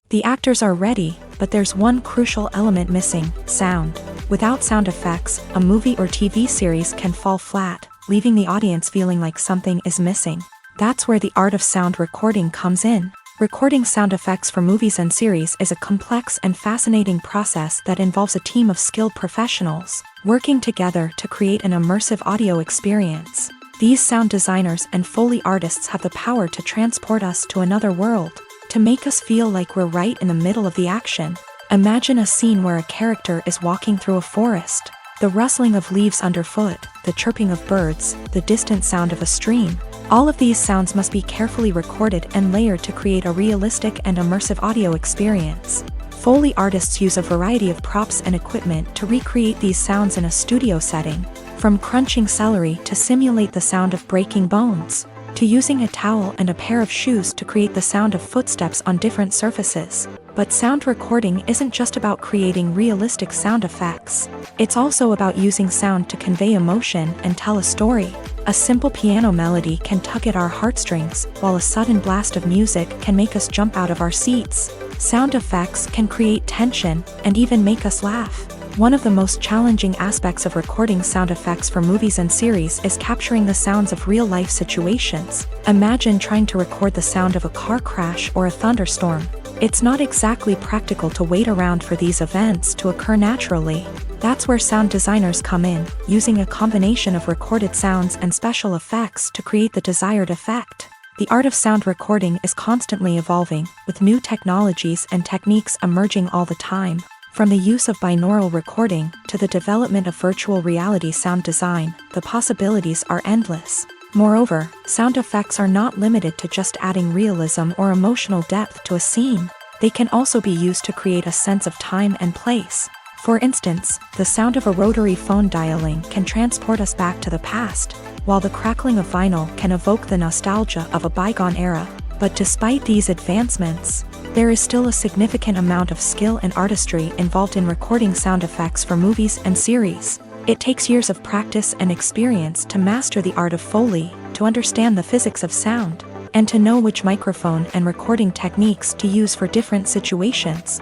The actors are ready, but there's one crucial element missing: sound. Without sound effects, a movie or TV series can fall flat, leaving the audience feeling like something is missing. That's where the art of sound recording comes in. Recording sound effects for movies and series is a complex and fascinating process that involves a team of skilled professionals working together to create an immersive audio experience. These sound designers and Foley artists have the power to transport us to another world, to make us feel like we're right in the middle of the action. Imagine a scene where a character is walking through a forest. The rustling of leaves underfoot, the chirping of birds, the distant sound of a stream. All of these sounds must be carefully recorded and layered to create a realistic and immersive audio experience. Foley artists use a variety of props and equipment to recreate these sounds in a studio setting, from crunching celery to simulate the sound of breaking bones, to using a towel and a pair of shoes to create the sound of footsteps on different surfaces. But sound recording isn't just about creating realistic sound effects. It's also about using sound to convey emotion and tell a story. A simple piano melody can tug at our heartstrings, while a sudden blast of music can make us jump out of our seats. Sound effects can create tension and even make us laugh. One of the most challenging aspects of recording sound effects for movies and series is capturing the sounds of real-life situations. Imagine trying to record the sound of a car crash or a thunderstorm. It's not exactly practical to wait around for these events to occur naturally. That's where sound designers come in, using a combination of recorded sounds and special effects to create the desired effect. The art of sound recording is constantly evolving, with new technologies and techniques emerging all the time. From the use of binaural recording to the development of virtual reality sound design, the possibilities are endless. Moreover, sound effects are not limited to just adding realism or emotional depth to a scene. They can also be used to create a sense of time and place. For instance, the sound of a rotary phone dialing can transport us back to the past, while the crackling of vinyl can evoke the nostalgia of a bygone era. But despite these advancements, there is still a significant amount of skill and artistry involved in recording sound effects for movies and series. It takes years of practice and experience to master the art of Foley, to understand the physics of sound, and to know which microphone and recording techniques to use for different situations.